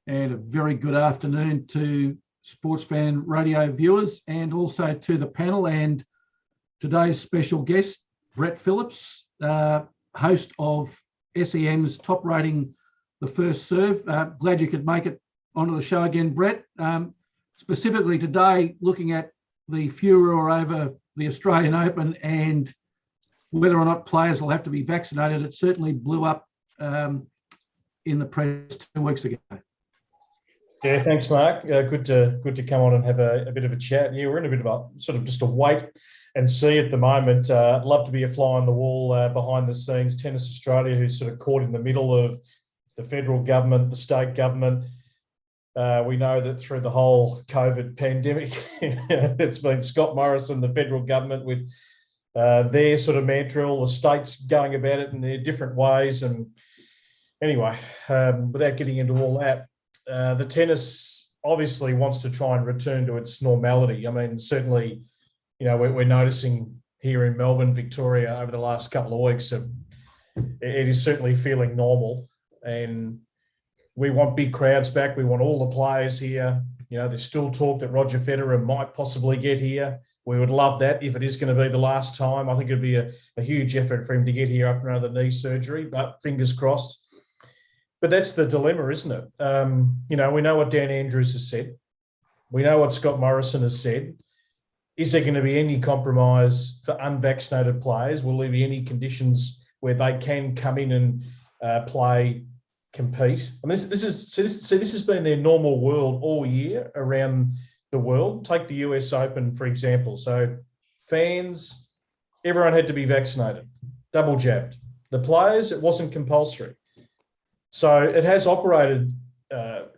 and a very good afternoon to Sportsfan radio viewers and also to the panel and today's special guest, Brett Phillips, host of SEN's Top Rating, The First Serve. Glad you could make it onto the show again, Brett. Specifically today, looking at the furor over the Australian Open and whether or not players will have to be vaccinated. It certainly blew up in the press 2 weeks ago. Yeah, thanks, Mark. Good to come on and have a bit of a chat. Yeah, we're in a bit of a sort of just a wait and see at the moment. I'd love to be a fly on the wall behind the scenes. Tennis Australia, who's sort of caught in the middle of the federal government, the state government. We know that through the whole COVID pandemic, it's been Scott Morrison, the federal government, with their sort of mantra, all the states going about it in their different ways. And anyway, without getting into all that, the tennis obviously wants to try and return to its normality. I mean, certainly, you know, we're noticing here in Melbourne, Victoria, over the last couple of weeks, it is certainly feeling normal. And we want big crowds back. We want all the players here. You know, there's still talk that Roger Federer might possibly get here. We would love that if it is going to be the last time. I think it'd be a huge effort for him to get here after another knee surgery, but fingers crossed. But that's the dilemma, isn't it? You know, we know what Dan Andrews has said. We know what Scott Morrison has said. Is there going to be any compromise for unvaccinated players? Will there be any conditions where they can come in and play, compete? I mean, this has been their normal world all year around the world. Take the US Open, for example. So fans, everyone had to be vaccinated, double jabbed. The players, it wasn't compulsory. So it has operated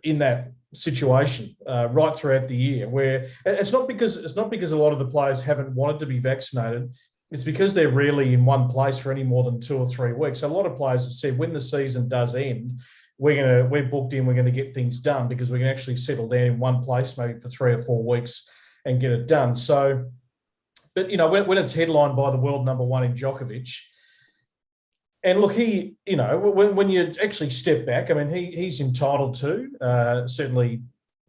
in that situation right throughout the year, where it's not because a lot of the players haven't wanted to be vaccinated. It's because they're rarely in one place for any more than 2 or 3 weeks. So a lot of players have said when the season does end, we're booked in, we're going to get things done because we can actually settle down in one place maybe for 3 or 4 weeks and get it done. So, but you know, when it's headlined by the world number one in Djokovic. And look, he, you know, when you actually step back, I mean, he's entitled to certainly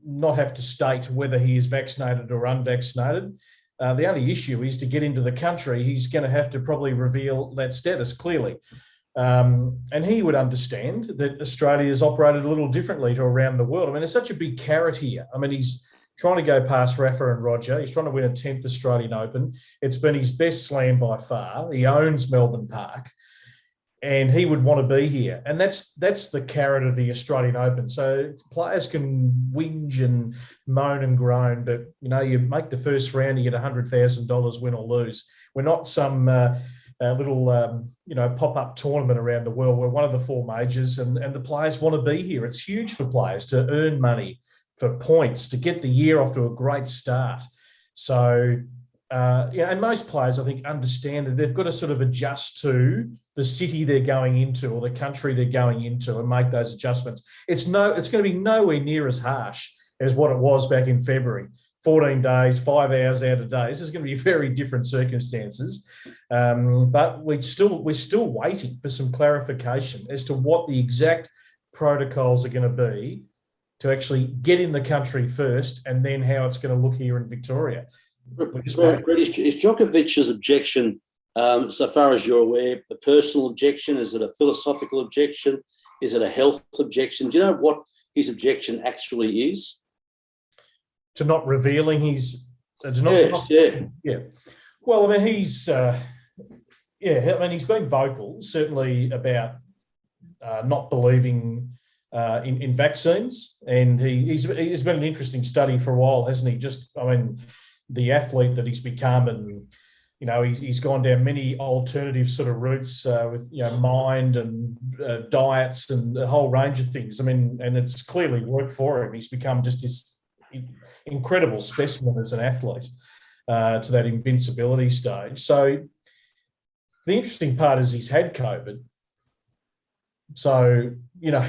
not have to state whether he is vaccinated or unvaccinated. The only issue is to get into the country, he's going to have to probably reveal that status clearly. And he would understand that Australia has operated a little differently to around the world. I mean, there's such a big carrot here. I mean, he's trying to go past Rafa and Roger. He's trying to win a 10th Australian Open. It's been his best slam by far. He owns Melbourne Park. And he would want to be here. And that's the carrot of the Australian Open. So players can whinge and moan and groan, but, you know, you make the first round, you get $100,000 win or lose. We're not some little, you know, pop-up tournament around the world. We're one of the 4 majors and the players want to be here. It's huge for players to earn money, for points, to get the year off to a great start. So, yeah, and most players, I think, understand that they've got to sort of adjust to the city they're going into or the country they're going into and make those adjustments. It's going to be nowhere near as harsh as what it was back in February. 14 days, 5 hours out a day. This is going to be very different circumstances. But we're still waiting for some clarification as to what the exact protocols are going to be to actually get in the country first and then how it's going to look here in Victoria. Is Djokovic's objection, so far as you're aware, a personal objection? Is it a philosophical objection? Is it a health objection? Do you know what his objection actually is? To not revealing his... Yeah. Well, I mean, he's been vocal, certainly about not believing in vaccines. And he's been an interesting study for a while, hasn't he? Just, I mean, the athlete that he's become, and you know, he's gone down many alternative sort of routes with, you know, mind and diets and a whole range of things. I mean, and it's clearly worked for him. He's become just this incredible specimen as an athlete to that invincibility stage. So the interesting part is he's had COVID. So, you know,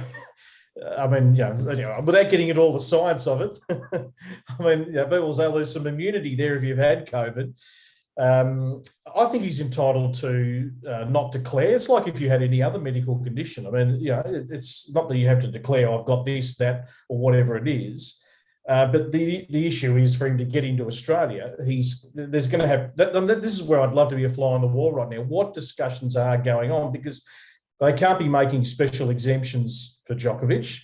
I mean, you know, without getting into all the science of it, I mean, you know, people say there's some immunity there if you've had COVID. I think he's entitled to not declare. It's like if you had any other medical condition. I mean, it's not that you have to declare, I've got this, that, or whatever it is. But the issue is for him to get into Australia. There's going to have this is where I'd love to be a fly on the wall right now. What discussions are going on, because they can't be making special exemptions for Djokovic.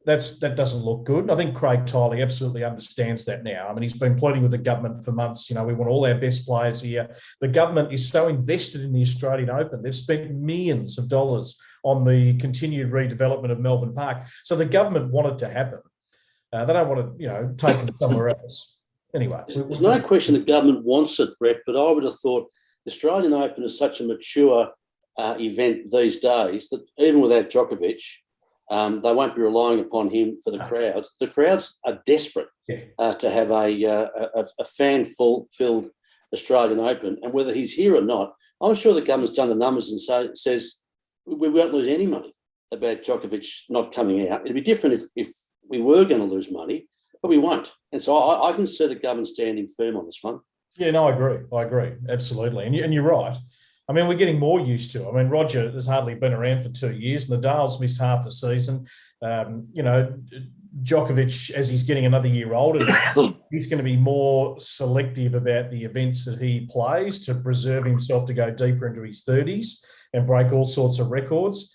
That doesn't look good. I think Craig Tiley absolutely understands that now. I mean, he's been pleading with the government for months. We want all our best players here. The government is so invested in the Australian Open. They've spent millions of dollars on the continued redevelopment of Melbourne Park. So the government want it to happen. They don't want to, take them somewhere else. Anyway. There's no question the government wants it, Brett, but I would have thought the Australian Open is such a mature event these days that even without Djokovic, they won't be relying upon him for the crowds. The crowds are desperate to have a fan-filled Australian Open, and whether he's here or not, I'm sure the government's done the numbers and says we won't lose any money about Djokovic not coming out. It'd be different if we were going to lose money, but we won't. And so I can see the government standing firm on this one. Yeah, no, I agree. Absolutely. And you're right. I mean, we're getting more used to it. I mean, Roger has hardly been around for 2 years. Nadal's missed half a season. Djokovic, as he's getting another year older, he's going to be more selective about the events that he plays to preserve himself to go deeper into his 30s and break all sorts of records.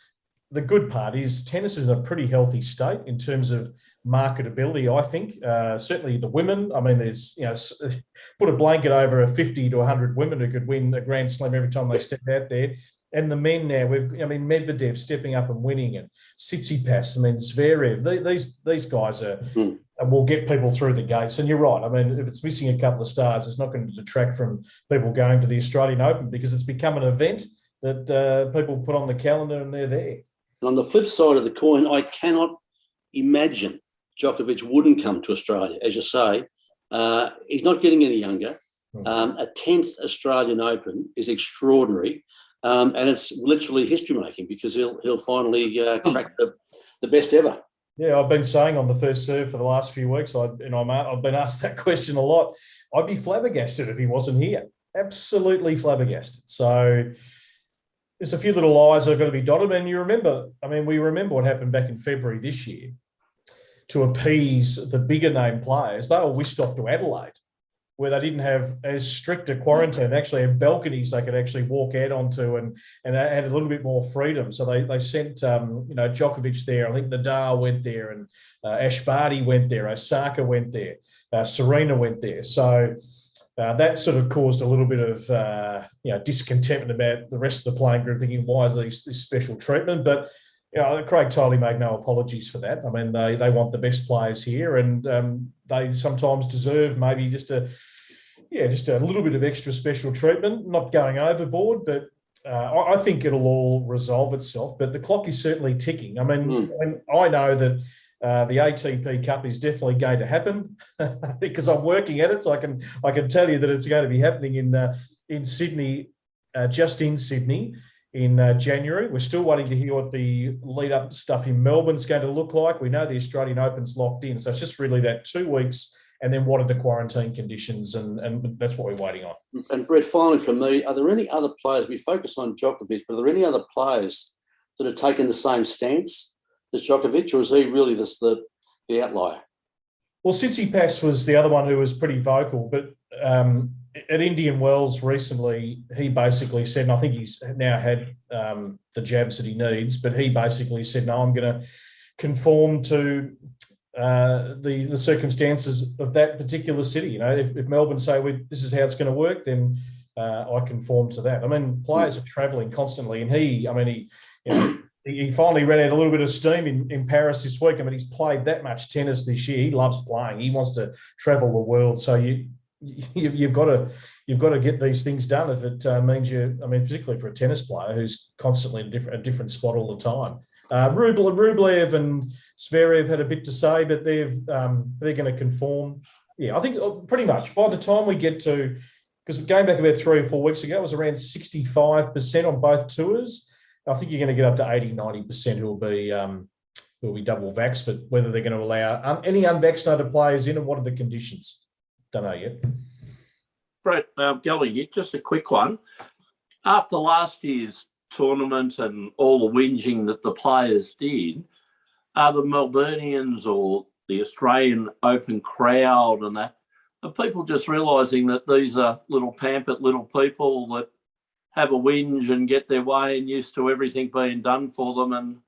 The good part is tennis is in a pretty healthy state in terms of marketability, I think. Certainly the women, I mean, there's, put a blanket over 50 to 100 women who could win a Grand Slam every time they step out there. And the men now, Medvedev stepping up and winning, and Tsitsipas, Zverev, these guys will get people through the gates. And you're right. I mean, if it's missing a couple of stars, it's not going to detract from people going to the Australian Open, because it's become an event that people put on the calendar and they're there. And on the flip side of the coin, I cannot imagine Djokovic wouldn't come to Australia. As you say, he's not getting any younger. A 10th Australian Open is extraordinary, and it's literally history-making, because he'll finally crack the best ever. Yeah, I've been saying on the first serve for the last few weeks, I've been asked that question a lot. I'd be flabbergasted if he wasn't here. Absolutely flabbergasted. So there's a few little I's that have got to be dotted. And we remember what happened back in February this year. To appease the bigger name players, they were whisked off to Adelaide, where they didn't have as strict a quarantine. They actually had balconies they could actually walk out onto, and they had a little bit more freedom. So they sent Djokovic there. I think Nadal went there, and Ash Barty went there. Osaka went there. Serena went there. So that sort of caused a little bit of discontentment about the rest of the playing group, thinking, why is this special treatment? But Craig Tiley made no apologies for that. I mean, they want the best players here, and they sometimes deserve maybe just a little bit of extra special treatment, not going overboard. But I think it'll all resolve itself. But the clock is certainly ticking. I mean, I know that the ATP Cup is definitely going to happen because I'm working at it, so I can tell you that it's going to be happening in Sydney, just in Sydney. In January. We're still waiting to hear what the lead-up stuff in Melbourne is going to look like. We know the Australian Open's locked in, so it's just really that 2 weeks, and then what are the quarantine conditions, and that's what we're waiting on. And Brett, finally from me, are there any other players, we focus on Djokovic, but are there any other players that have taken the same stance as Djokovic, or is he really just the outlier? Well, Tsitsipas was the other one who was pretty vocal, but at Indian Wells recently, he basically said, and I think he's now had the jabs that he needs, but he basically said, no, I'm going to conform to the circumstances of that particular city. If Melbourne say this is how it's going to work, then I conform to that. I mean, players are travelling constantly, and he finally ran out a little bit of steam in Paris this week. I mean, he's played that much tennis this year. He loves playing. He wants to travel the world. So you've got to get these things done if it means particularly for a tennis player who's constantly in a different spot all the time. Rublev and Zverev had a bit to say, but they're going to conform. Yeah, I think pretty much by the time we get to, because going back about 3 or 4 weeks ago, it was around 65% on both tours. I think you're going to get up to 80, 90% who will be double vaxxed, but whether they're going to allow any unvaccinated players in and what are the conditions, don't know yet. Brett, Gallagher, just a quick one. After last year's tournament and all the whinging that the players did, are the Melburnians or the Australian Open crowd and that, are people just realising that these are little pampered little people that have a whinge and get their way and used to everything being done for them and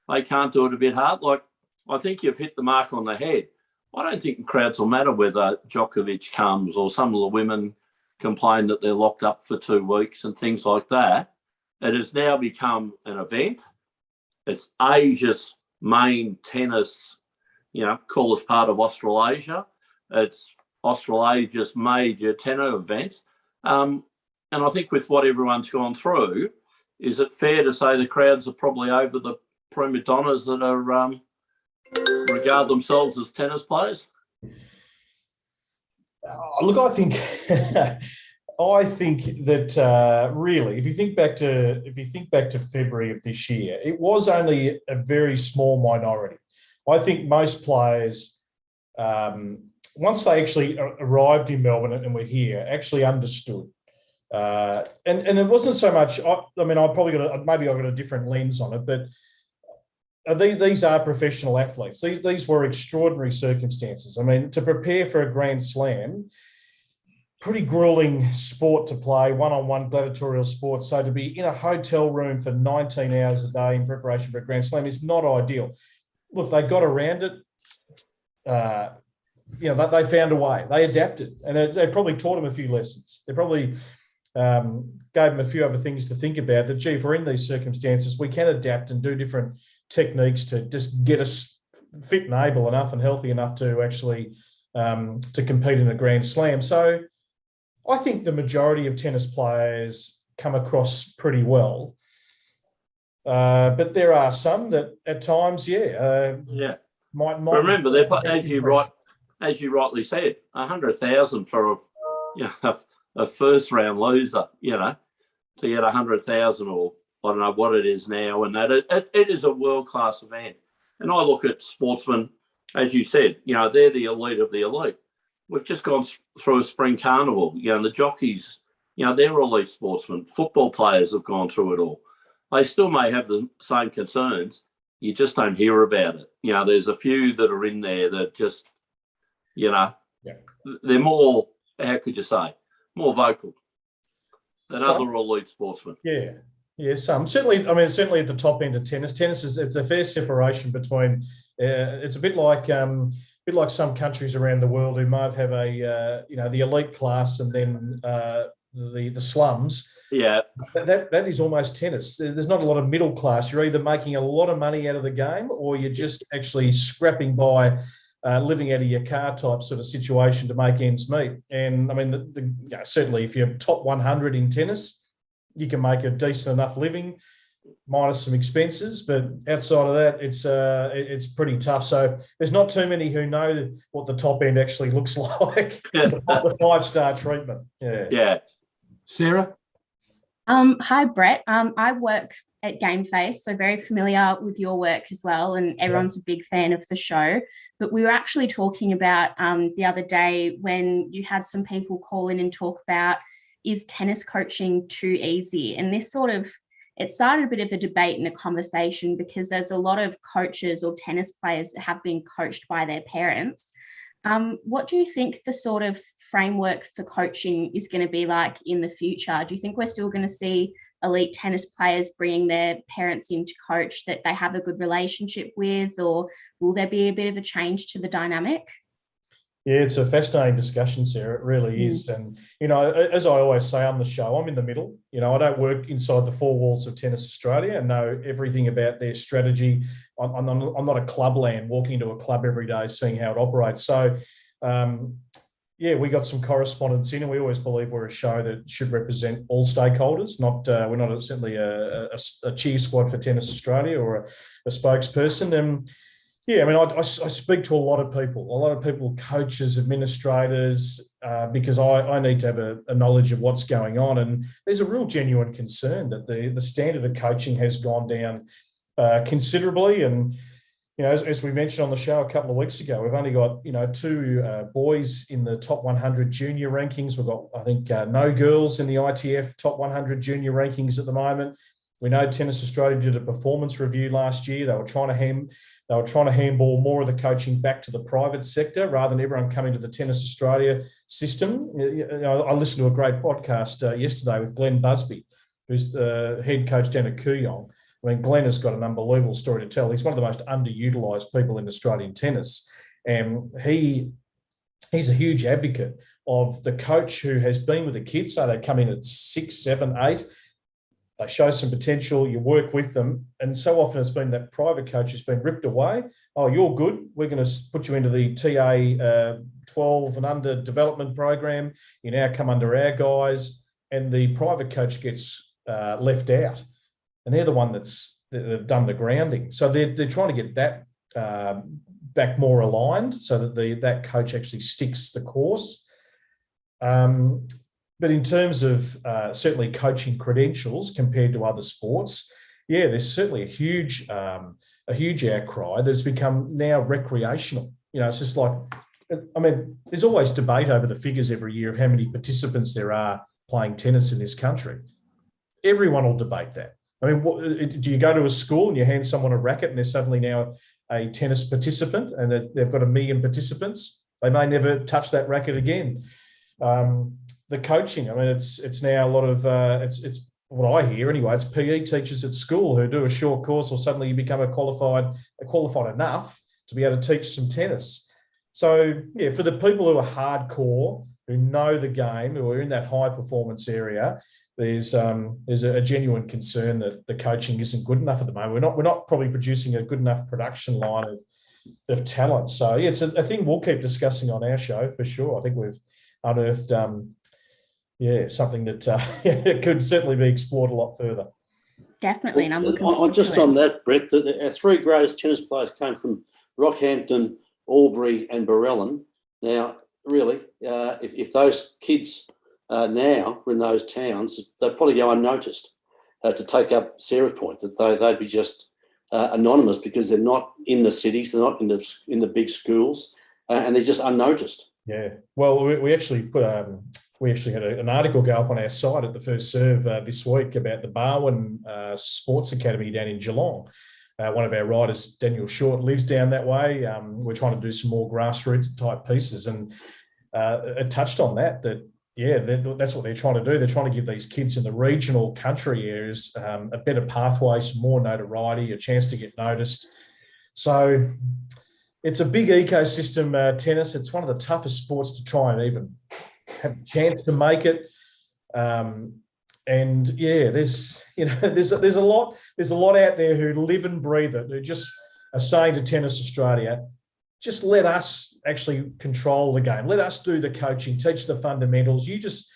they can't do it a bit hard? Like, I think you've hit the mark on the head. I don't think the crowds will matter whether Djokovic comes or some of the women complain that they're locked up for 2 weeks and things like that. It has now become an event. It's Asia's main tennis, call us part of Australasia. It's Australasia's major tennis event. And I think with what everyone's gone through, is it fair to say the crowds are probably over the prima donnas that are regard themselves as tennis players? Look, I think that really, if you think back to February of this year, it was only a very small minority. I think most players, once they actually arrived in Melbourne and were here, actually understood. And it wasn't so much. I got a different lens on it, but these are professional athletes. These were extraordinary circumstances. I mean, to prepare for a Grand Slam, pretty grueling sport to play, one-on-one gladiatorial sport. So to be in a hotel room for 19 hours a day in preparation for a Grand Slam is not ideal. Look, they got around it. They found a way. They adapted, and they probably taught them a few lessons. They probably gave them a few other things to think about. That, gee, if we're in these circumstances, we can adapt and do different techniques to just get us fit and able enough and healthy enough to actually to compete in a Grand Slam. So I think the majority of tennis players come across pretty well. But there are some that at times, might remember, as you rightly said, 100,000 for a first round loser, to get 100,000 or I don't know what it is now, and that it is a world class event. And I look at Sportsman, as you said, they're the elite of the elite. We've just gone through a spring carnival. The jockeys, they're elite sportsmen. Football players have gone through it all. They still may have the same concerns. You just don't hear about it. There's a few that are in there that just, they're more, how could you say, more vocal than other elite sportsmen. Yeah, some. Certainly at the top end of tennis. Tennis it's a fair separation between, it's a bit like some countries around the world who might have the elite class and then the slums. Yeah. That is almost tennis. There's not a lot of middle class. You're either making a lot of money out of the game or you're just actually scrapping by living out of your car type sort of situation to make ends meet. And I mean, certainly if you're top 100 in tennis, you can make a decent enough living minus some expenses. But outside of that, it's pretty tough. So there's not too many who know what the top end actually looks like. The 5-star treatment. Yeah. Sarah? Hi, Brett. I work at Game Face, so very familiar with your work as well, and everyone's a big fan of the show. But we were actually talking about the other day when you had some people call in and talk about, is tennis coaching too easy? And this it started a bit of a debate and a conversation because there's a lot of coaches or tennis players that have been coached by their parents. What do you think the sort of framework for coaching is going to be like in the future? Do you think we're still going to see elite tennis players bringing their parents in to coach that they have a good relationship with, or will there be a bit of a change to the dynamic? Yeah, it's a fascinating discussion, Sarah. It really is. And, as I always say on the show, I'm in the middle. I don't work inside the four walls of Tennis Australia and know everything about their strategy. I'm not a clubland walking into a club every day, seeing how it operates. So, we got some correspondence in, and we always believe we're a show that should represent all stakeholders. We're not certainly a cheer squad for Tennis Australia or a spokesperson. And I speak to a lot of people, coaches, administrators, because I need to have a knowledge of what's going on. And there's a real genuine concern that the standard of coaching has gone down considerably. And as we mentioned on the show a couple of weeks ago, we've only got, two boys in the top 100 junior rankings. We've got, I think, no girls in the ITF top 100 junior rankings at the moment. We know Tennis Australia did a performance review last year. They were trying to handball more of the coaching back to the private sector rather than everyone coming to the Tennis Australia system. I listened to a great podcast yesterday with Glenn Busby, who's the head coach down at Kooyong. I mean, Glenn has got an unbelievable story to tell. He's one of the most underutilised people in Australian tennis. And he's a huge advocate of the coach who has been with the kids. So they come in at 6, 7, 8. They show some potential, you work with them. And so often it's been that private coach has been ripped away. Oh, you're good. We're going to put you into the TA 12 and under development program. You now come under our guys. And the private coach gets left out. And they're the one they've done the grounding. So they're trying to get that back more aligned so that that coach actually sticks the course. But in terms of certainly coaching credentials compared to other sports, there's certainly a huge outcry that's become now recreational. It's just like, there's always debate over the figures every year of how many participants there are playing tennis in this country. Everyone will debate that. Do you go to a school and you hand someone a racket and they're suddenly now a tennis participant and they've got 1 million participants? They may never touch that racket again. The coaching, it's now a lot of, it's what I hear anyway, it's PE teachers at school who do a short course or suddenly you become qualified enough to be able to teach some tennis. So, for the people who are hardcore, who know the game, who are in that high performance area, there's a genuine concern that the coaching isn't good enough at the moment. We're not probably producing a good enough production line of talent. So it's a thing we'll keep discussing on our show for sure. I think we've unearthed something that could certainly be explored a lot further. Definitely, and I'm looking forward just to it. on that, Brett, our 3 greatest tennis players came from Rockhampton, Albury, and Barellan. Now, really, if those kids now were in those towns, they'd probably go unnoticed. To take up Sarah's point, that they'd be just anonymous because they're not in the cities, they're not in the big schools, and they're just unnoticed. Yeah. Well, we actually had an article go up on our site at the First Serve this week about the Barwon Sports Academy down in Geelong. One of our writers, Daniel Short, lives down that way. We're trying to do some more grassroots type pieces, and it touched on that that's what they're trying to do. They're trying to give these kids in the regional country areas a better pathway, some more notoriety, a chance to get noticed. So it's a big ecosystem, tennis. It's one of the toughest sports to try and even have a chance to make it. There's a lot out there who live and breathe it, who just are saying to Tennis Australia, just let us actually control the game. Let us do the coaching, teach the fundamentals. You just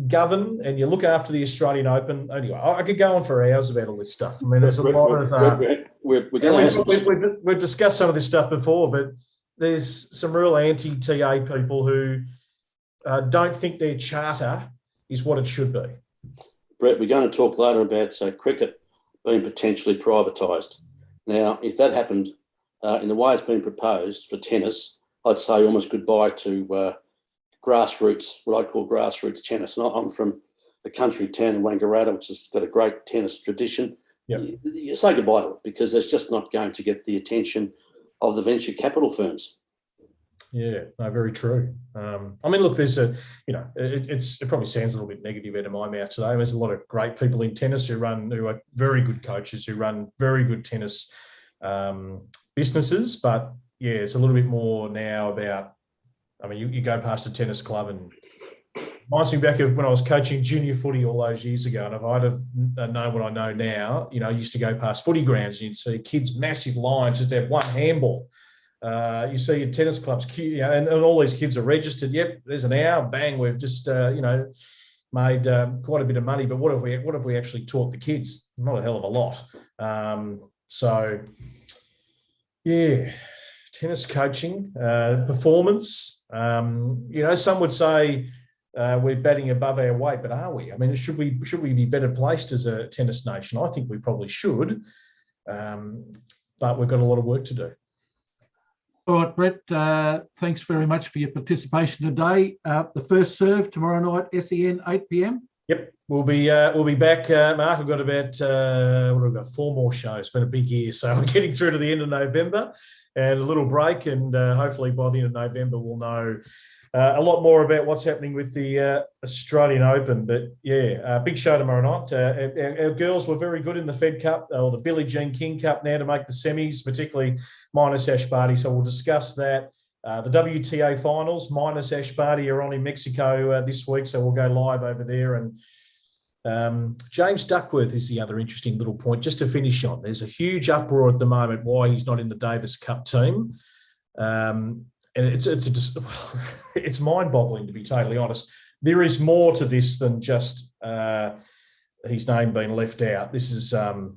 govern and you look after the Australian Open. Anyway, I could go on for hours about all this stuff. There's a lot of... We've discussed some of this stuff before, but there's some real anti-TA people who don't think their charter is what it should be. Brett, we're going to talk later about cricket being potentially privatised. Now, if that happened in the way it's been proposed for tennis, I'd say almost goodbye to grassroots, what I call grassroots tennis. And I'm from a country town in Wangaratta, which has got a great tennis tradition. Yep. You say goodbye to it because it's just not going to get the attention of the venture capital firms. Yeah, no, very true. Look, there's it probably sounds a little bit negative out of my mouth today. There's a lot of great people in tennis who are very good coaches, who run very good tennis businesses. But yeah, it's a little bit more now about, you go past a tennis club and reminds me back of when I was coaching junior footy all those years ago. And if I'd have known what I know now, I used to go past footy grounds and you'd see kids, massive lines, just have one handball. You see your tennis clubs, and all these kids are registered. Yep, there's an hour, bang, we've just, made quite a bit of money. But what have we actually taught the kids? Not a hell of a lot. Tennis coaching, performance. Some would say we're batting above our weight, but are we? Should we be better placed as a tennis nation? I think we probably should. but we've got a lot of work to do. All right, Brett, thanks very much for your participation today. The first serve tomorrow night, SEN, 8 p.m. Yep, we'll be back, Mark. I've got about what have we got? 4 more shows. It's been a big year, so we're getting through to the end of November and a little break, and hopefully by the end of November we'll know a lot more about what's happening with the Australian Open. But yeah, big show tomorrow night. Our girls were very good in the Fed Cup, or the Billie Jean King Cup, now to make the semis, particularly minus Ash Barty. So we'll discuss that. The WTA finals minus Ash Barty are on in Mexico this week, so we'll go live over there. And James Duckworth is the other interesting little point. Just to finish on, there's a huge uproar at the moment why he's not in the Davis Cup team. And it's mind-boggling, to be totally honest. There is more to this than just his name being left out. This is a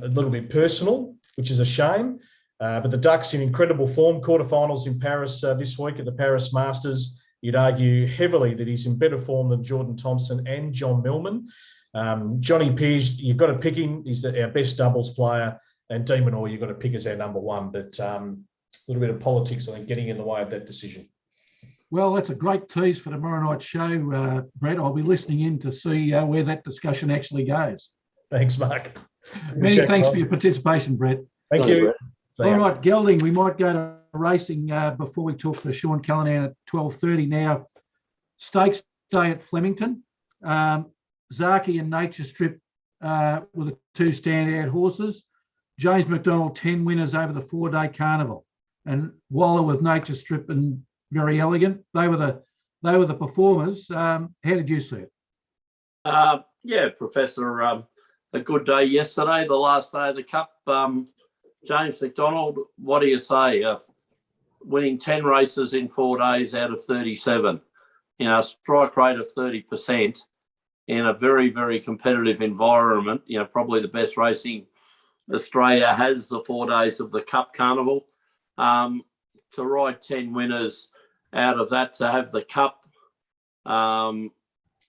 little bit personal, which is a shame. But the Ducks in incredible form, quarterfinals in Paris this week at the Paris Masters. You'd argue heavily that he's in better form than Jordan Thompson and John Millman. Johnny Pearce, you've got to pick him. He's our best doubles player. And De Minaur, you've got to pick as our number one. But a little bit of politics, I think, getting in the way of that decision. Well, that's a great tease for tomorrow night's show, Brett. I'll be listening in to see where that discussion actually goes. Thanks, Mark. Many thanks for your participation, Brett. Thank you. All right, Gelding, we might go to racing before we talk to Sean Callanan at 12:30 now. Stakes day at Flemington. Zaki and Nature Strip were the 2 standout horses. James McDonald, 10 winners over the 4-day carnival. And Waller with Nature Strip and Very Elegant. They were the performers. How did you see it? Yeah, Professor, a good day yesterday, the last day of the Cup. James McDonald, what do you say? Winning 10 races in 4 days out of 37. A strike rate of 30% in a very, very competitive environment. Probably the best racing Australia has the 4 days of the Cup Carnival. To ride 10 winners out of that, to have the Cup, the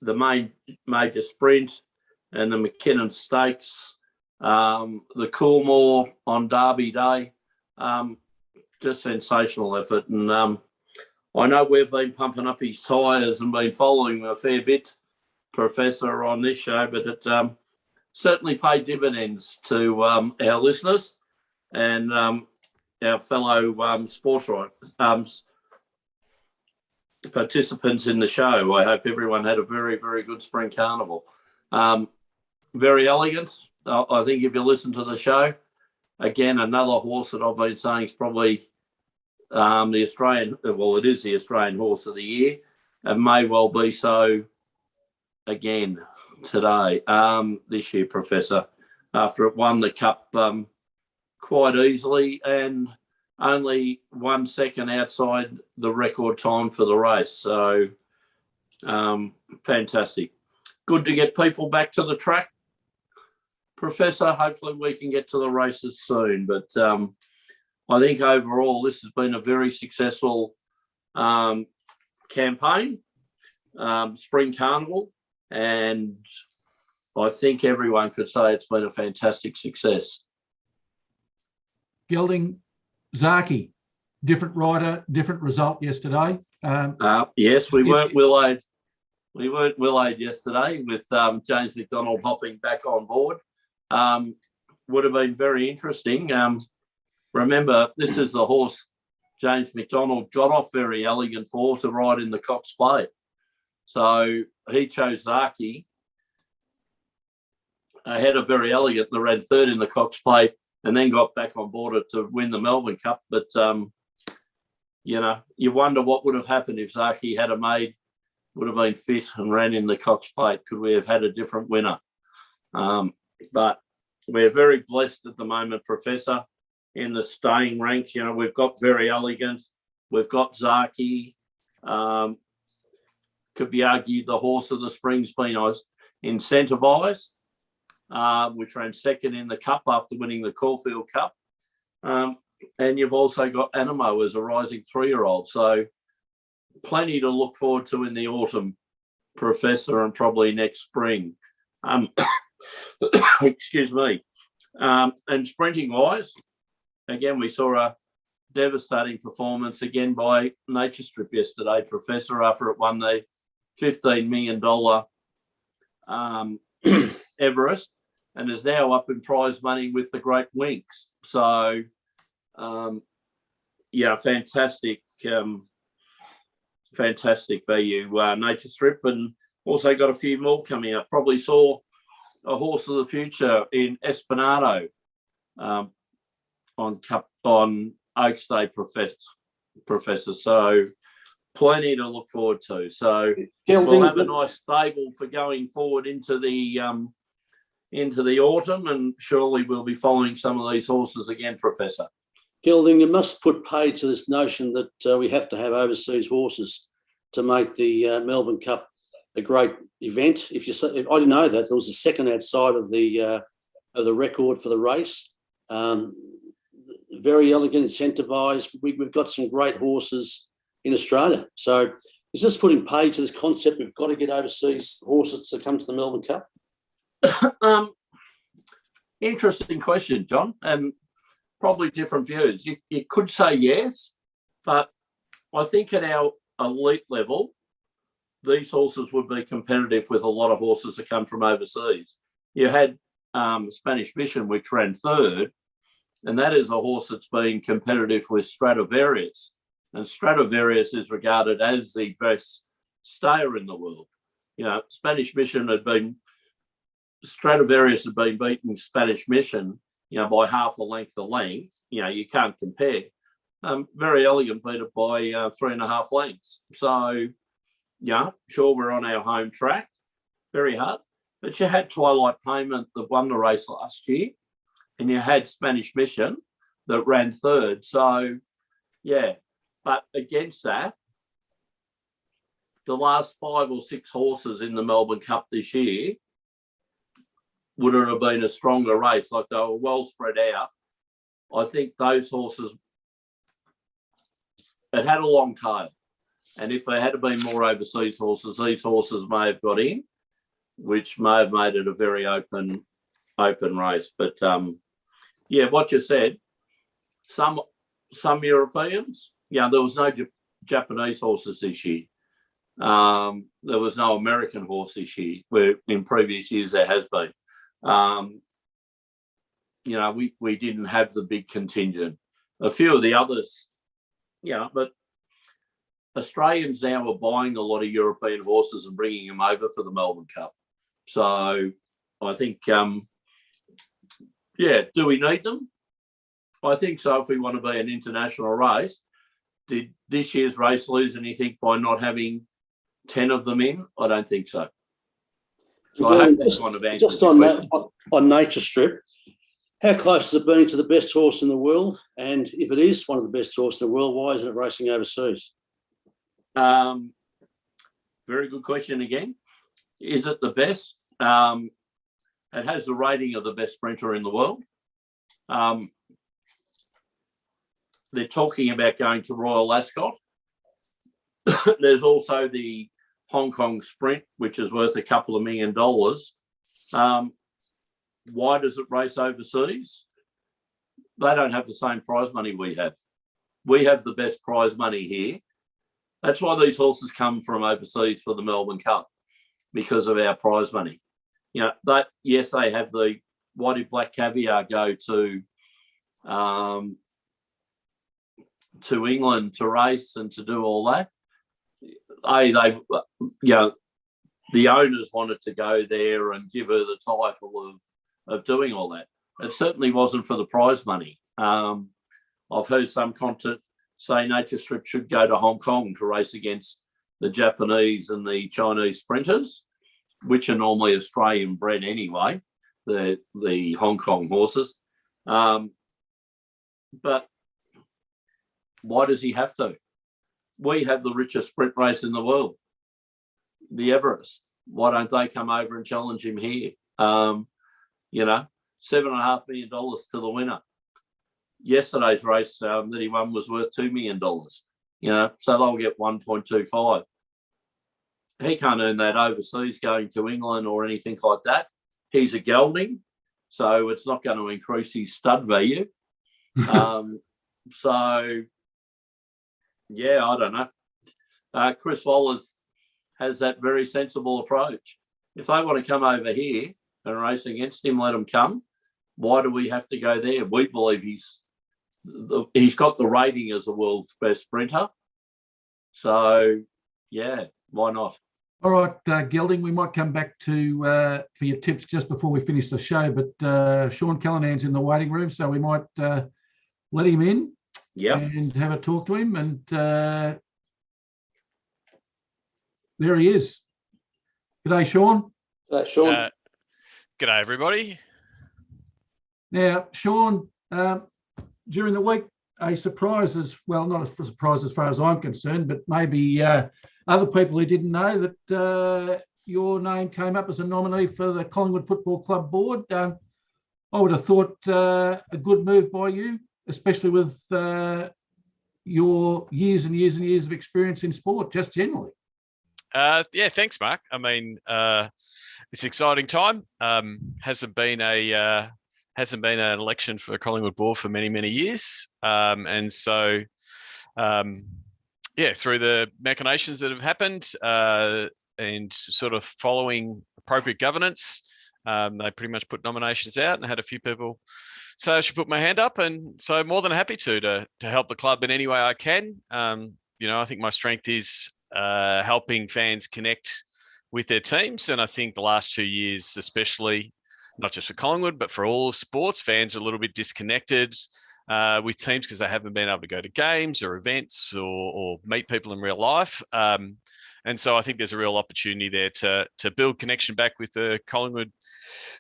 main major sprint and the McKinnon Stakes, the Coolmore on Derby Day, just sensational effort. And I know we've been pumping up his tyres and been following a fair bit, Professor, on this show, but it certainly paid dividends to our listeners and our fellow sports participants in the show. I hope everyone had a very, very good spring carnival. Very Elegant. I think if you listen to the show, again, another horse that I've been saying is probably the Australian, well, it is the Australian Horse of the Year, and may well be so again today, this year, Professor, after it won the Cup quite easily and only 1 second outside the record time for the race. So fantastic. Good to get people back to the track, Professor. Hopefully we can get to the races soon. But I think overall this has been a very successful campaign, spring carnival, and I think everyone could say it's been a fantastic success. Gelding, Zaki, different rider, different result yesterday. Yes, we weren't Will-Aid. We weren't Will-Aid yesterday with James McDonald hopping back on board. Would have been very interesting. Remember, this is the horse James McDonald got off Very Elegant for to ride in the Cox Plate. So he chose Zaki ahead of Very Elegant that ran third in the Cox Plate and then got back on board to win the Melbourne Cup. But, you wonder what would have happened if Zaki had would have been fit and ran in the Cox Plate. Could we have had a different winner? But we're very blessed at the moment, Professor, in the staying ranks. We've got Very Elegant, we've got Zaki. Could be argued the horse of the spring's been Incentivize, which ran second in the Cup after winning the Caulfield Cup. And you've also got Animo as a rising 3-year-old. So plenty to look forward to in the autumn, Professor, and probably next spring. Excuse me. And sprinting-wise, again, we saw a devastating performance again by Nature Strip yesterday, Professor, after it won the $15 million Everest, and is now up in prize money with the Great Winks. So, fantastic value, Nature Strip, and also got a few more coming up. Probably saw a horse of the future in Espinado on Oaks Day, Professor. So plenty to look forward to. So we'll have a nice stable for going forward into the autumn, and surely we'll be following some of these horses again, Professor. Gelding, you must put paid to this notion that we have to have overseas horses to make the Melbourne Cup a great event. If you say, I didn't know that there was a second outside of the record for the race. Very elegant, incentivised. We've got some great horses in Australia. So it's just putting paid to this concept. We've got to get overseas horses to come to the Melbourne Cup. Interesting question, John, and probably different views. You could say yes, but I think at our elite level, these horses would be competitive with a lot of horses that come from overseas. You had Spanish Mission, which ran third, and that is a horse that's been competitive with Stradivarius. And Stradivarius is regarded as the best stayer in the world. You know, Stradivarius had been beating Spanish Mission, by half a length of length. You can't compare. Very elegant, beat it by 3.5 lengths. So, sure, we're on our home track, very hard. But you had Twilight Payment that won the race last year, and you had Spanish Mission that ran third. So, but against that, the last 5 or 6 horses in the Melbourne Cup this year wouldn't have been a stronger race. Like, they were well spread out. I think those horses, it had a long tail. And if there had been more overseas horses, these horses may have got in, which may have made it a very open race. But what you said, some Europeans, there was no Japanese horses this year. There was no American horse this year, where in previous years there has been. We didn't have the big contingent. A few of the others, but Australians now are buying a lot of European horses and bringing them over for the Melbourne Cup. So I think, do we need them? I think so if we want to be an international race. Did this year's race lose anything by not having 10 of them in? I don't think so. So I hope that's kind of answers just on Nature Strip, how close has it been to the best horse in the world? And if it is one of the best horses in the world, why isn't it racing overseas? Very good question again. Is it the best? It has the rating of the best sprinter in the world. They're talking about going to Royal Ascot. There's also the Hong Kong Sprint, which is worth a couple of $1 million. Why does it race overseas? They don't have the same prize money we have. We have the best prize money here. That's why these horses come from overseas for the Melbourne Cup, because of our prize money. They have the Why Did Black Caviar go to England to race and to do all that? The owners wanted to go there and give her the title of doing all that. It certainly wasn't for the prize money. I've heard some content say Nature Strip should go to Hong Kong to race against the Japanese and the Chinese sprinters, which are normally Australian bred anyway, the Hong Kong horses. But why does he have to? We have the richest sprint race in the world, the Everest. Why don't they come over and challenge him here? $7.5 million to the winner. Yesterday's race that he won was worth $2 million. So they'll get 1.25. He can't earn that overseas going to England or anything like that. He's a gelding, so it's not going to increase his stud value. So, yeah, I don't know. Chris Wallace has that very sensible approach. If they want to come over here and race against him, let them come. Why do we have to go there? We believe he's got the rating as the world's best sprinter. So, yeah, why not? All right, Gelding, we might come back to for your tips just before we finish the show, but Sean Callanan's in the waiting room, so we might let him in and have a talk to him. And there he is. G'day, Sean. G'day, Sean. G'day, everybody. Now, Sean, during the week, a surprise not a surprise as far as I'm concerned, but maybe other people who didn't know that your name came up as a nominee for the Collingwood Football Club board. I would have thought a good move by you, especially with your years and years and years of experience in sport, just generally. Yeah, thanks, Mark. I mean, it's an exciting time. Hasn't been an election for Collingwood board for many, many years, and so through the machinations that have happened and sort of following appropriate governance, they pretty much put nominations out and had a few people say I should put my hand up, and so more than happy to help the club in any way I can. I think my strength is helping fans connect with their teams, and I think the last 2 years, especially, not just for Collingwood, but for all sports, fans are a little bit disconnected with teams because they haven't been able to go to games or events or meet people in real life. And so I think there's a real opportunity there to build connection back with the Collingwood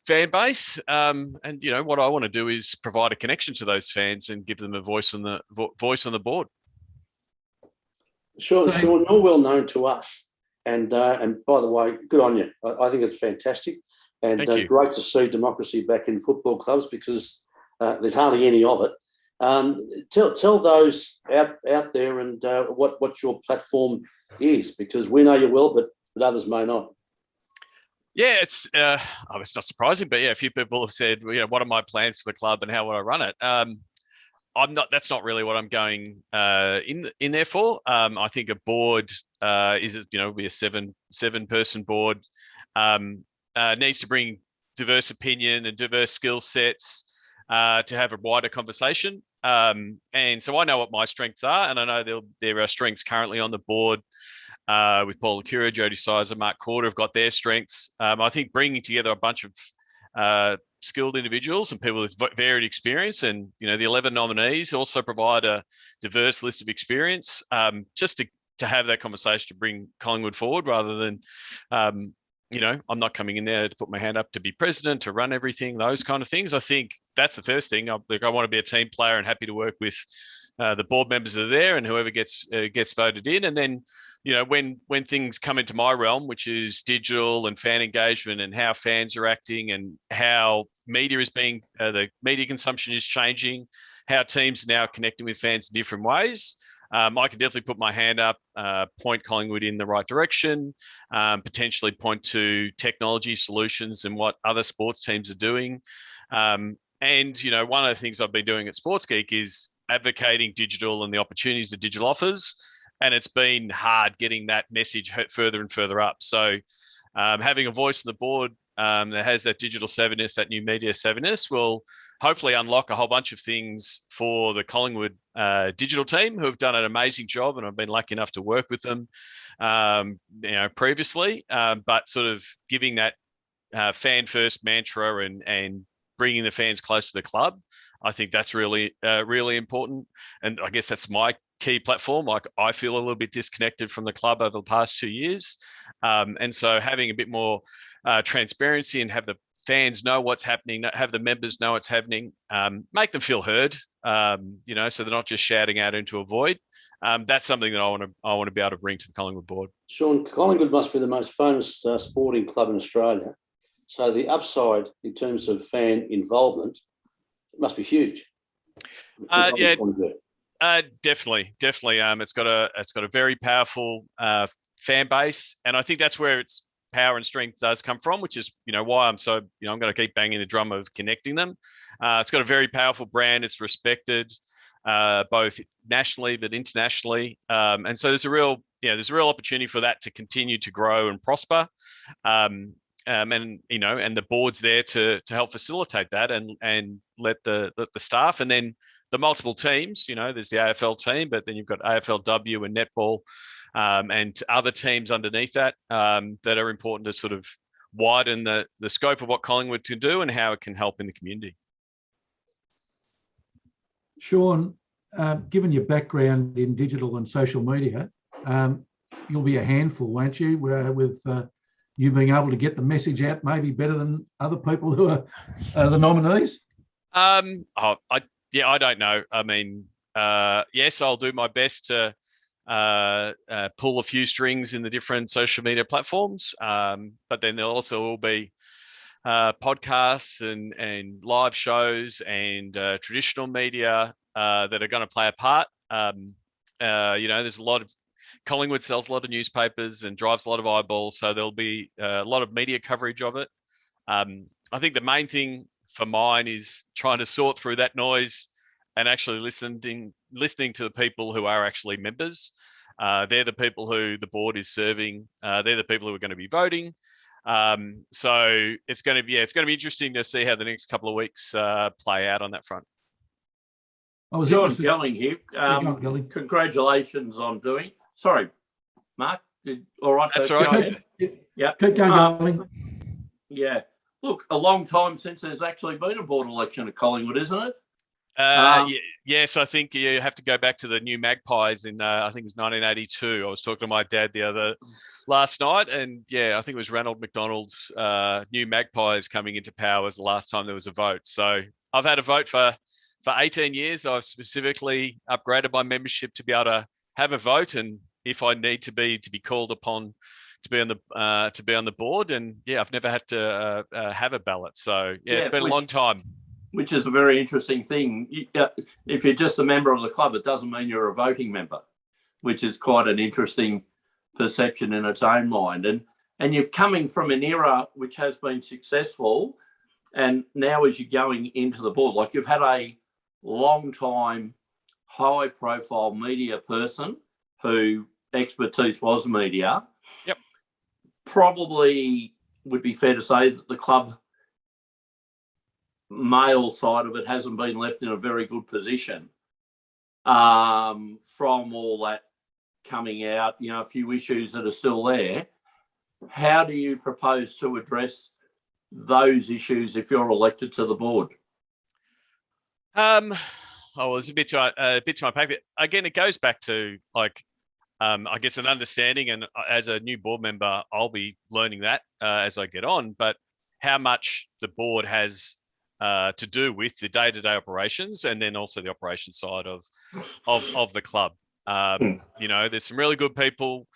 fan base. And what I want to do is provide a connection to those fans and give them a voice on the board. Sean, you're well known to us, and by the way, good on you. I think it's fantastic, and great to see democracy back in football clubs because there's hardly any of it. Tell those out there and what your platform is, because we know you well, but others may not. Yeah, it's not surprising, but yeah, a few people have said, what are my plans for the club and how would I run it? That's not really what I'm going in there for. I think a board be a seven person board, needs to bring diverse opinion and diverse skill sets to have a wider conversation. And so I know what my strengths are, and I know there are strengths currently on the board with Paul Lacura, Jody Sizer, Mark Corder have got their strengths. I think bringing together a bunch of skilled individuals and people with varied experience, and the 11 nominees also provide a diverse list of experience, just to have that conversation to bring Collingwood forward, rather than I'm not coming in there to put my hand up to be president, to run everything, those kind of things. I think that's the first thing. I want to be a team player and happy to work with the board members that are there and whoever gets voted in. And then, when things come into my realm, which is digital and fan engagement and how fans are acting and how media is the media consumption is changing, how teams are now connecting with fans in different ways. I can definitely put my hand up, point Collingwood in the right direction, potentially point to technology solutions and what other sports teams are doing. And, one of the things I've been doing at Sports Geek is advocating digital and the opportunities that digital offers. And it's been hard getting that message further and further up. So having a voice on the board that has that digital savviness, that new media savviness, will hopefully unlock a whole bunch of things for the Collingwood digital team, who have done an amazing job, and I've been lucky enough to work with them, previously. But sort of giving that fan first mantra and bringing the fans close to the club, I think that's really, really important. And I guess that's my key platform. Like, I feel a little bit disconnected from the club over the past 2 years, and so having a bit more transparency and have the fans know what's happening, have the members know what's happening, make them feel heard, so they're not just shouting out into a void. That's something that I want to be able to bring to the Collingwood board. Sean, Collingwood must be the most famous sporting club in Australia, so the upside in terms of fan involvement must be huge. Definitely. It's got a very powerful fan base, and I think that's where it's power and strength does come from, which is, why I'm so, I'm going to keep banging the drum of connecting them. It's got a very powerful brand. It's respected both nationally but internationally, and so there's a real opportunity for that to continue to grow and prosper. And the board's there to help facilitate that and let the staff, and then the multiple teams. There's the AFL team, but then you've got AFLW and netball, and other teams underneath that that are important to sort of widen the scope of what Collingwood can do and how it can help in the community. Sean, given your background in digital and social media, you'll be a handful, won't you, with you being able to get the message out maybe better than other people who are the nominees? I don't know. I mean, yes, I'll do my best to pull a few strings in the different social media platforms, but then there also will be podcasts and live shows and traditional media that are going to play a part. There's a lot of Collingwood sells a lot of newspapers and drives a lot of eyeballs, so there'll be a lot of media coverage of it. I think the main thing for mine is trying to sort through that noise and actually listening to the people who are actually members. They're the people who the board is serving. They're the people who are going to be voting. So it's going to be interesting to see how the next couple of weeks play out on that front. John Gelling here. Gelling. Congratulations on doing. Sorry, Mark. All right. That's all right. Yeah. Keep going, Gelling. Yeah. Look, a long time since there's actually been a board election at Collingwood, isn't it? Yes, I think you have to go back to the new Magpies in I think it was 1982. I was talking to my dad last night, and I think it was Ronald McDonald's new Magpies coming into power was the last time there was a vote. So I've had a vote for 18 years. I've specifically upgraded my membership to be able to have a vote, and if I need to be called upon to be on the board, and I've never had to have a ballot. So it's been a long time. Which is a very interesting thing. If you're just a member of the club, it doesn't mean you're a voting member, which is quite an interesting perception in its own mind. And you're coming from an era which has been successful, and now as you're going into the board, like you've had a long time, high profile media person who expertise was media. Yep. Probably would be fair to say that the club male side of it hasn't been left in a very good position from all that coming out, a few issues that are still there. How do you propose to address those issues if you're elected to the board? There's a bit to unpack. Again, it goes back to I guess an understanding, and as a new board member, I'll be learning that as I get on. But how much the board has to do with the day-to-day operations, and then also the operation side of the club. There's some really good people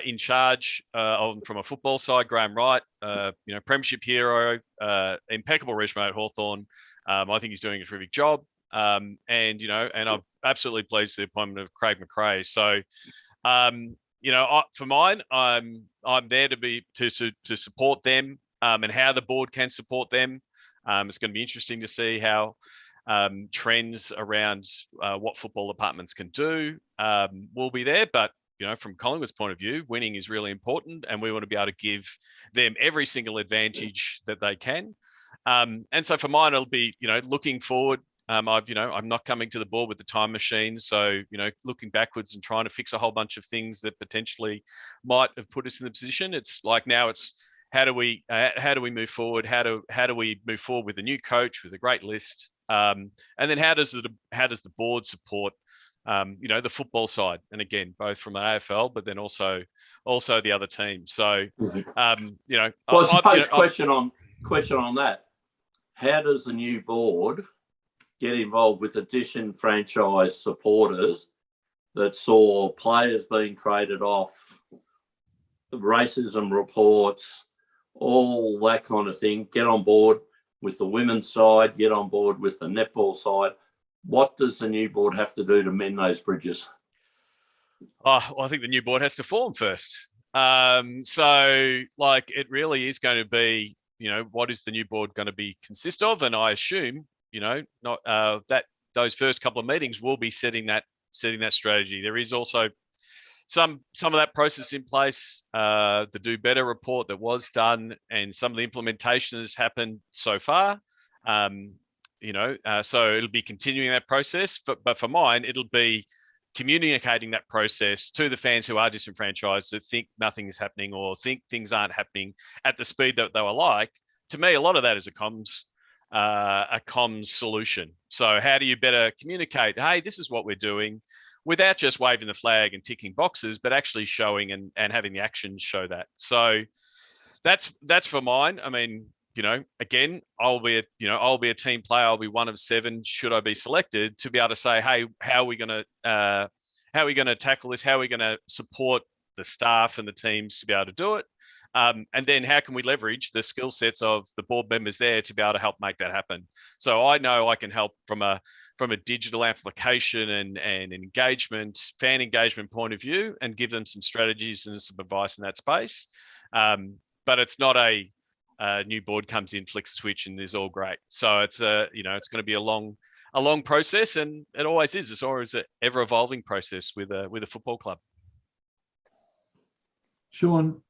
in charge from a football side. Graham Wright, premiership hero, impeccable resume at Hawthorn. I think he's doing a terrific job. And I'm absolutely pleased with the appointment of Craig McRae. So, for mine, I'm there to support them and how the board can support them. It's going to be interesting to see how trends around what football departments can do will be there. But, from Collingwood's point of view, winning is really important, and we want to be able to give them every single advantage that they can. And so for mine, it'll be, looking forward. I'm not coming to the board with the time machine. So, looking backwards and trying to fix a whole bunch of things that potentially might have put us in the position. It's like now it's, how do we move forward? How do we move forward with a new coach with a great list? And then how does the board support the football side? And again, both from the AFL, but then also the other teams. So I suppose question on that: how does the new board get involved with the disenfranchised supporters that saw players being traded off, racism reports, all that kind of thing? Get on board with the women's side, get on board with the netball side. What does the new board have to do to mend those bridges? Well, I think the new board has to form first. So like it really is going to be, what is the new board going to be consist of? And I assume, not that those first couple of meetings will be setting that strategy. There is also some of that process in place, the Do Better report that was done, and some of the implementation has happened so far. So it'll be continuing that process, but for mine, it'll be communicating that process to the fans who are disenfranchised, that think nothing is happening or think things aren't happening at the speed that they were like. To me, a lot of that is a comms solution. So how do you better communicate? Hey, this is what we're doing, without just waving the flag and ticking boxes, but actually showing and having the actions show that. So that's for mine. I mean, again, I'll be a team player. I'll be one of 7. Should I be selected, to be able to say, hey, how are we going to tackle this? How are we going to support the staff and the teams to be able to do it? And then how can we leverage the skill sets of the board members there to be able to help make that happen? So I know I can help from a digital amplification and engagement, fan engagement point of view, and give them some strategies and some advice in that space. But it's not a new board comes in, flicks a switch, and is all great. So it's it's going to be a long process, and it always is. It's always an ever evolving process with a football club. Sean,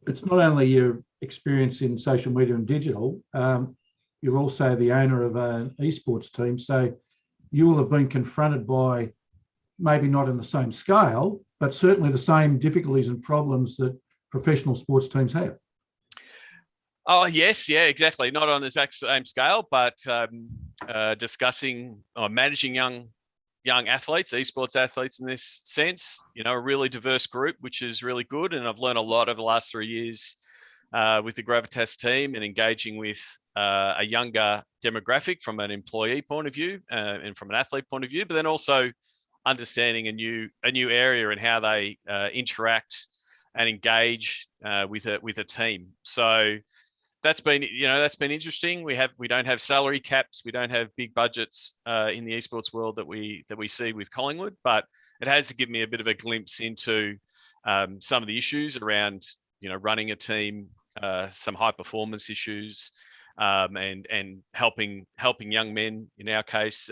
it's not only your experience in social media and digital, you're also the owner of an esports team. So you will have been confronted by, maybe not in the same scale, but certainly the same difficulties and problems that professional sports teams have. Oh, yes. Yeah, exactly. Not on the exact same scale, but discussing or managing young athletes, esports athletes in this sense, a really diverse group, which is really good. And I've learned a lot over the last 3 years with the Gravitas team and engaging with a younger demographic from an employee point of view and from an athlete point of view, but then also understanding a new area and how they interact and engage with a team. So that's been interesting. We don't have salary caps. We don't have big budgets in the esports world that we see with Collingwood, but it has given me a bit of a glimpse into some of the issues around running a team, some high performance issues, and helping young men in our case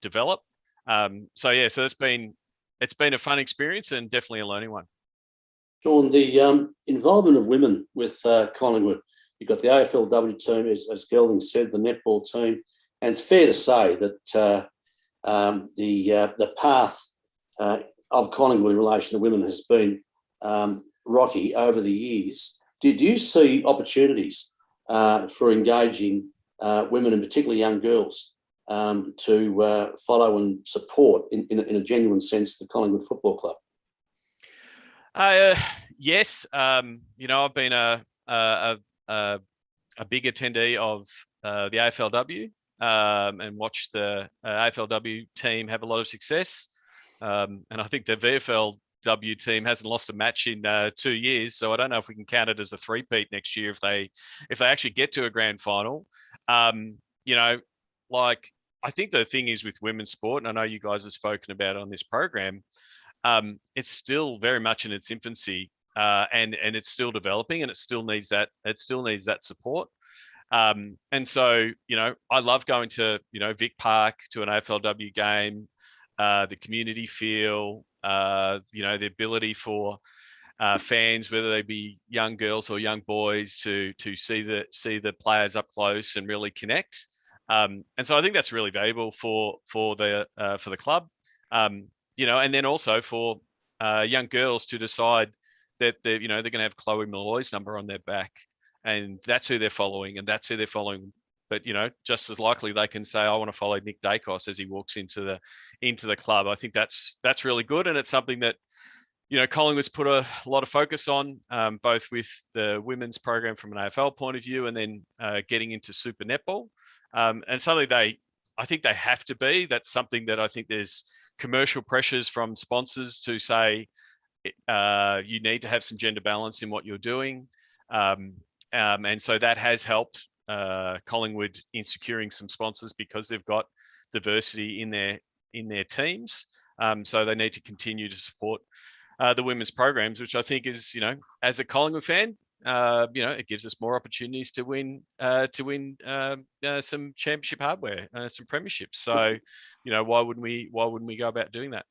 develop. So it's been a fun experience and definitely a learning one. Sean, the involvement of women with Collingwood. You've got the AFLW team, as Gelding said, the netball team, and it's fair to say that the path of Collingwood in relation to women has been rocky over the years. Did you see opportunities for engaging women, and particularly young girls, to follow and support in a genuine sense the Collingwood Football Club? Yes, I've been a big attendee of the AFLW and watched the AFLW team have a lot of success. And I think the VFLW team hasn't lost a match in 2 years, so I don't know if we can count it as a three-peat next year if they actually get to a grand final. I think the thing is with women's sport, and I know you guys have spoken about it on this program, it's still very much in its infancy. And it's still developing, and it still needs that support. And so, I love going to, Vic Park to an AFLW game, the community feel, the ability for fans, whether they be young girls or young boys, to see the players up close and really connect. And so I think that's really valuable for the club, and then also for young girls to decide that they're going to have Chloe Malloy's number on their back, and that's who they're following, and that's who they're following. But just as likely they can say, I want to follow Nick Dacos as he walks into the club. I think that's really good, and it's something that Collingwood's put a lot of focus on, both with the women's program from an AFL point of view, and then getting into Super Netball, and something I think they have to be. That's something that I think there's commercial pressures from sponsors to say, you need to have some gender balance in what you're doing. And so that has helped Collingwood in securing some sponsors because they've got diversity in their teams. So they need to continue to support the women's programs, which I think is, as a Collingwood fan, it gives us more opportunities to win some championship hardware, some premierships. So, why wouldn't we go about doing that?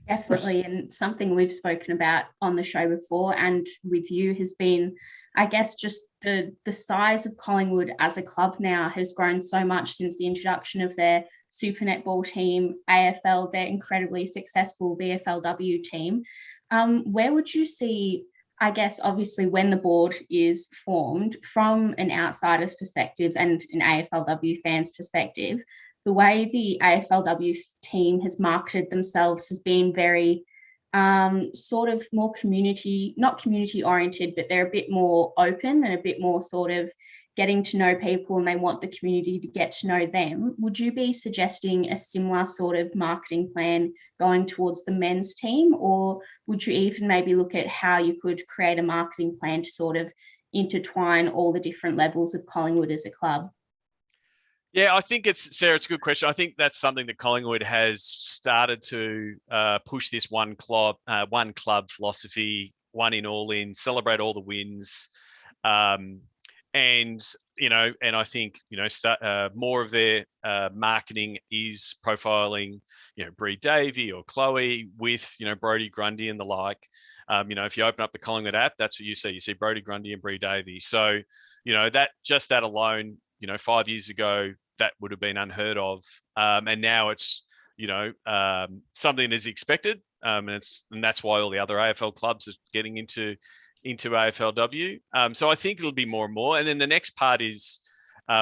Definitely. And something we've spoken about on the show before and with you has been, I guess, just the size of Collingwood as a club now has grown so much since the introduction of their Super Netball team, AFL, their incredibly successful VFLW team. Where would you see, I guess, obviously when the board is formed, from an outsider's perspective and an AFLW fan's perspective, the way the AFLW team has marketed themselves has been very sort of more not community oriented, but they're a bit more open and a bit more sort of getting to know people, and they want the community to get to know them. Would you be suggesting a similar sort of marketing plan going towards the men's team, or would you even maybe look at how you could create a marketing plan to sort of intertwine all the different levels of Collingwood as a club? Yeah, I think Sarah, it's a good question. I think that's something that Collingwood has started to push, this one club philosophy, one in, all in, celebrate all the wins. And I think, more of their marketing is profiling, Bree Davey or Chloe with, Brodie Grundy and the like. If you open up the Collingwood app, that's what you see. You see Brodie Grundy and Bree Davey. So, that alone, 5 years ago, that would have been unheard of. And now it's, something that is expected. And that's why all the other AFL clubs are getting into AFLW. So I think it'll be more and more. And then the next part is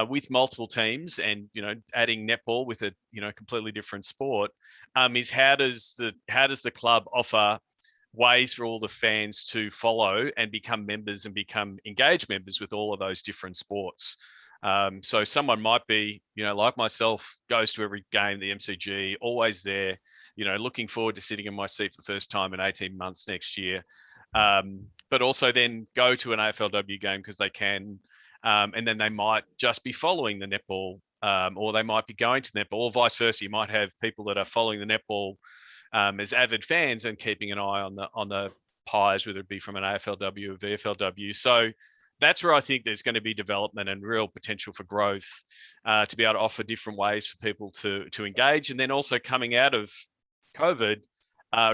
with multiple teams and, adding netball with a, completely different sport, is how does the club offer ways for all the fans to follow and become members and become engaged members with all of those different sports. So someone might be, like myself, goes to every game, the MCG, always there, looking forward to sitting in my seat for the first time in 18 months next year. But also then go to an AFLW game because they can, and then they might just be following the netball, or they might be going to netball, or vice versa. You might have people that are following the netball as avid fans and keeping an eye on the Pies, whether it be from an AFLW or VFLW. So that's where I think there's going to be development and real potential for growth, to be able to offer different ways for people to engage. And then also coming out of COVID,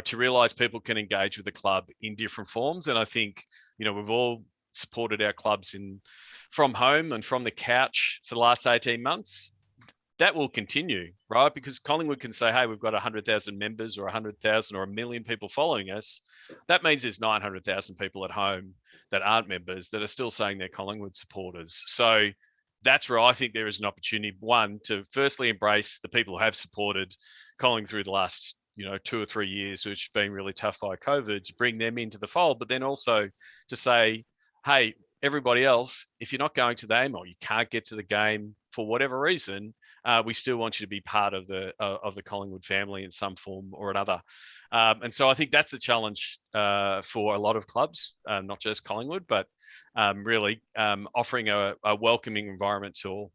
to realise people can engage with the club in different forms. And I think, we've all supported our clubs from home and from the couch for the last 18 months. That will continue, right? Because Collingwood can say, hey, we've got 100,000 members or 100,000 or 1 million people following us. That means there's 900,000 people at home that aren't members that are still saying they're Collingwood supporters. So that's where I think there is an opportunity, one, to firstly embrace the people who have supported Collingwood through the last 2 or 3 years, which have been really tough by COVID, to bring them into the fold, but then also to say, hey, everybody else, if you're not going to the game or you can't get to the game for whatever reason, we still want you to be part of the Collingwood family in some form or another. And so I think that's the challenge for a lot of clubs, not just Collingwood, but really offering a welcoming environment to all.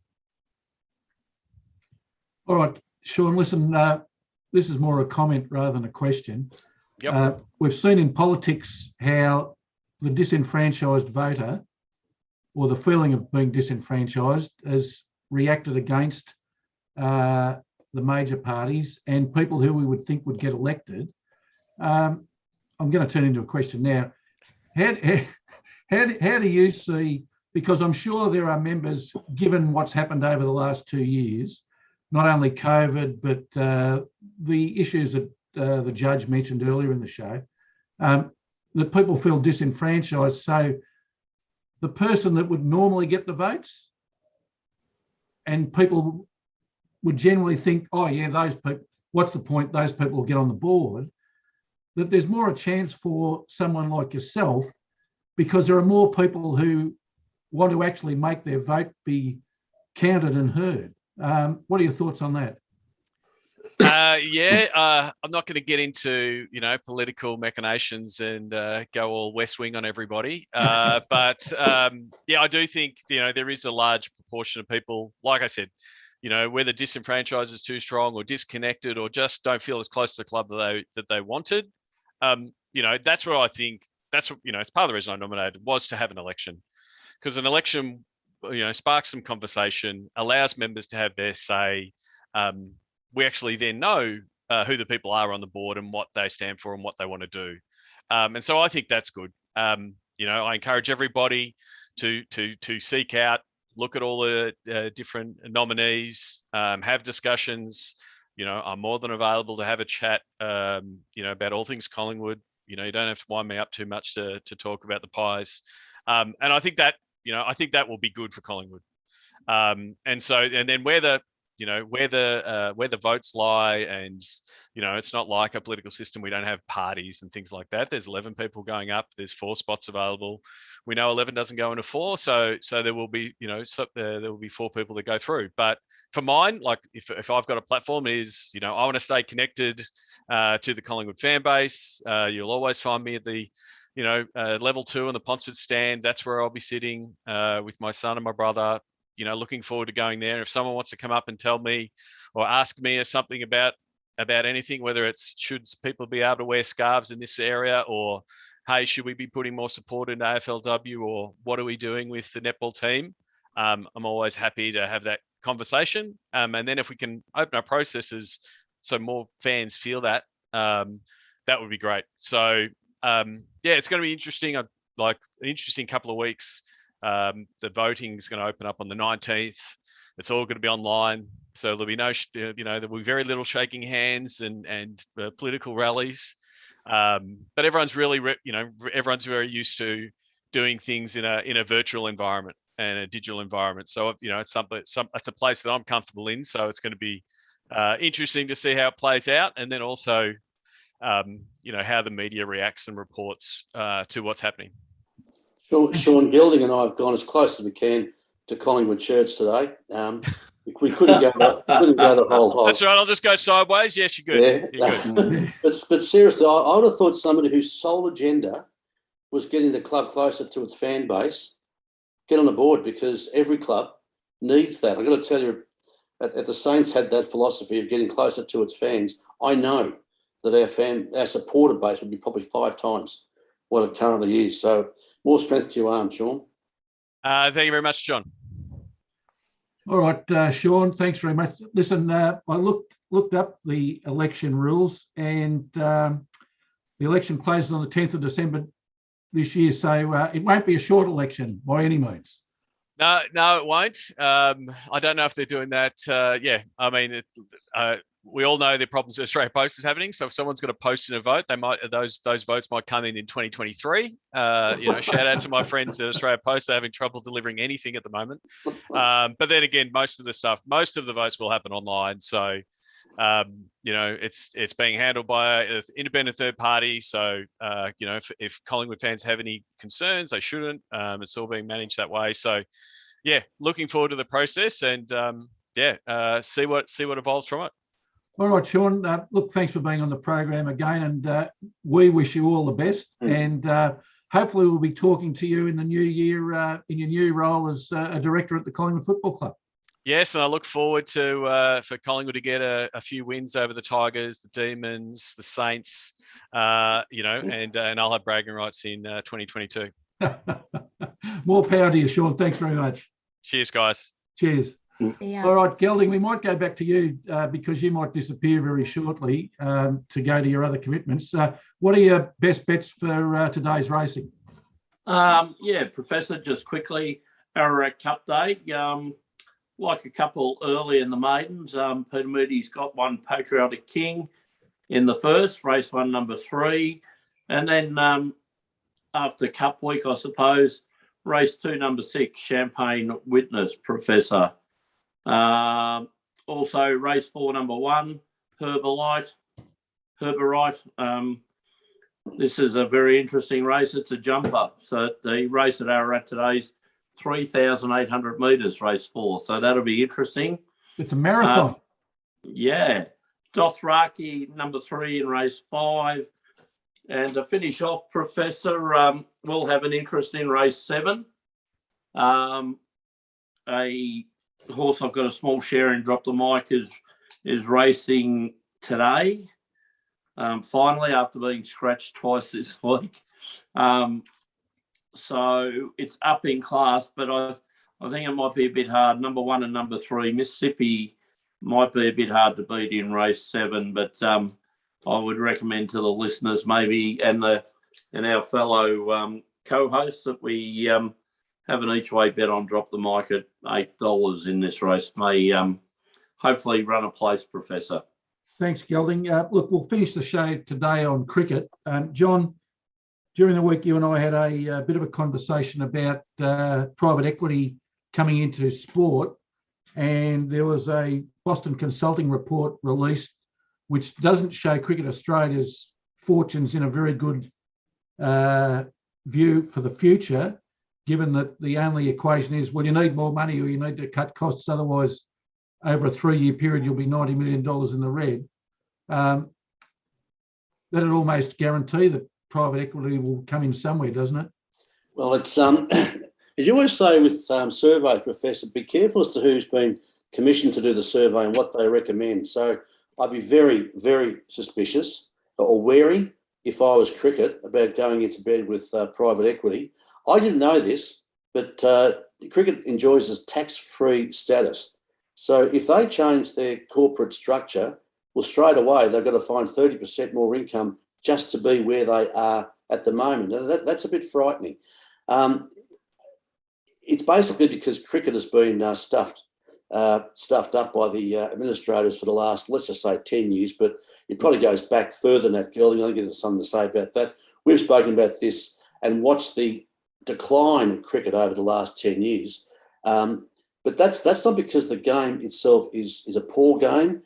All right, Sean, listen, this is more a comment rather than a question. Yep. We've seen in politics how the disenfranchised voter, or the feeling of being disenfranchised, has reacted against the major parties and people who we would think would get elected. I'm going to turn into a question now. How do you see, because I'm sure there are members, given what's happened over the last 2 years, not only COVID, but the issues that the judge mentioned earlier in the show, that people feel disenfranchised. So the person that would normally get the votes, and people would generally think, oh yeah, those people, what's the point? Those people will get on the board. That there's more a chance for someone like yourself, because there are more people who want to actually make their vote be counted and heard. What are your thoughts on that? I'm not going to get into political machinations and go all West Wing on everybody, but I do think there is a large proportion of people, like I said, whether disenfranchised is too strong or disconnected or just don't feel as close to the club that they wanted. That's what I think. That's it's part of the reason I nominated was to have an election, because an election, sparks some conversation, allows members to have their say. We actually then know who the people are on the board and what they stand for and what they want to do. And so I think that's good. I encourage everybody to seek out, look at all the different nominees, have discussions. I'm more than available to have a chat, about all things Collingwood. You don't have to wind me up too much to talk about the Pies. And I think that, will be good for Collingwood. And then where the votes lie, and it's not like a political system. We don't have parties and things like that. There's 11 people going up. There's 4 spots available. We know 11 doesn't go into 4, so there will be there will be 4 people that go through. But for mine, like if I've got a platform, is I want to stay connected to the Collingwood fan base. You'll always find me at the level 2 on the Ponsford stand. That's where I'll be sitting with my son and my brother. Looking forward to going there. If someone wants to come up and tell me or ask me something about anything, whether it's should people be able to wear scarves in this area, or hey, should we be putting more support in AFLW, or what are we doing with the netball team? I'm always happy to have that conversation. And then if we can open our processes so more fans feel that, that would be great. So it's going to be interesting. Like an interesting couple of weeks. The voting is going to open up on the 19th. It's all going to be online, so there'll be no, there'll be very little shaking hands and political rallies. But everyone's really, everyone's very used to doing things in a virtual environment and a digital environment. So it's a place that I'm comfortable in. So it's going to be interesting to see how it plays out, and then also, how the media reacts and reports to what's happening. Sean Gilding and I have gone as close as we can to Collingwood shirts today. We couldn't go the whole hog. That's right. I'll just go sideways. Yes, you're good. Yeah. You're good. But seriously, I would have thought somebody whose sole agenda was getting the club closer to its fan base get on the board, because every club needs that. I've got to tell you, if the Saints had that philosophy of getting closer to its fans, I know that our supporter base would be probably 5 times what it currently is. So more strength to your arm, Sean. Thank you very much, John. All right, Sean, thanks very much. Listen, I looked up the election rules, and the election closes on the 10th of December this year, so it won't be a short election by any means. No, it won't. I don't know if they're doing that. I mean, we all know the problems that Australia Post is happening. So if someone's got to post in a vote, they might those votes might come in 2023. Shout out to my friends at Australia Post. They're having trouble delivering anything at the moment. But then again, most of the votes will happen online. So it's being handled by an independent third party. So if Collingwood fans have any concerns, they shouldn't. It's all being managed that way. So looking forward to the process, and see what evolves from it. All right, Sean. Look, thanks for being on the program again, and we wish you all the best. And hopefully, we'll be talking to you in the new year in your new role as a director at the Collingwood Football Club. Yes, and I look forward to for Collingwood to get a few wins over the Tigers, the Demons, the Saints, and I'll have bragging rights in 2022. More power to you, Sean. Thanks very much. Cheers, guys. Cheers. Yeah. All right, Gelding, we might go back to you because you might disappear very shortly to go to your other commitments. What are your best bets for today's racing? Professor, just quickly, Ararat Cup Day. Like a couple early in the maidens, Peter Moody's got one Patriotic King in the first, race 1, number 3. And then after Cup Week, I suppose, race 2, number 6, Champagne Witness, Professor. Also, race 4, number 1, Herberite. This is a very interesting race. It's a jumper. So the race at Ararat today is 3,800 metres, race 4. So that'll be interesting. It's a marathon. Dothraki, number 3 in race 5. And to finish off, Professor, we'll have an interesting race 7. A horse I've got a small share in, Drop the Mic, is racing today. finally, after being scratched twice this week. So it's up in class, but I think it might be a bit hard. Number 1 and number 3, Mississippi might be a bit hard to beat in race 7, but I would recommend to the listeners maybe and our fellow co-hosts that we have an each way bet on Drop the Mic at $8 in this race. May hopefully run a place, Professor. Thanks, Gelding. Look, we'll finish the show today on cricket. John, during the week, you and I had a bit of a conversation about private equity coming into sport, and there was a Boston Consulting report released which doesn't show Cricket Australia's fortunes in a very good view for the future, given that the only equation is, well, you need more money or you need to cut costs, otherwise over a 3-year period you'll be $90 million in the red. That'd almost guarantee that private equity will come in somewhere, doesn't it? Well, it's as you always say with surveys, Professor, be careful as to who's been commissioned to do the survey and what they recommend. So I'd be very, very suspicious or wary if I was cricket about going into bed with private equity. I didn't know this, but cricket enjoys this tax-free status. So if they change their corporate structure, well, straight away they've got to find 30% more income just to be where they are at the moment. That's a bit frightening. It's basically because cricket has been stuffed up by the administrators for the last, let's just say, 10 years, but it probably goes back further than that, Gelding. I think there's something to say about that. We've spoken about this and watched the decline of cricket over the last 10 years. But that's not because the game itself is a poor game,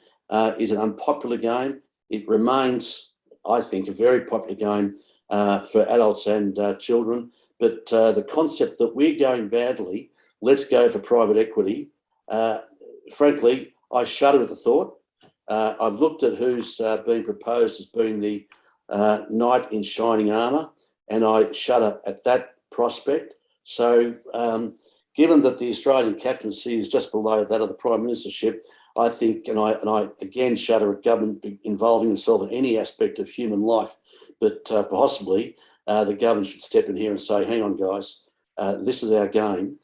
is an unpopular game. It remains, I think, a very popular game for adults and children. But the concept that we're going badly, let's go for private equity, frankly, I shudder at the thought. I've looked at who's been proposed as being the knight in shining armour, and I shudder at that prospect. So given that the Australian captaincy is just below that of the Prime Ministership, I think, and I again shudder at government involving themselves in any aspect of human life, but possibly the government should step in here and say, hang on, guys, this is our game.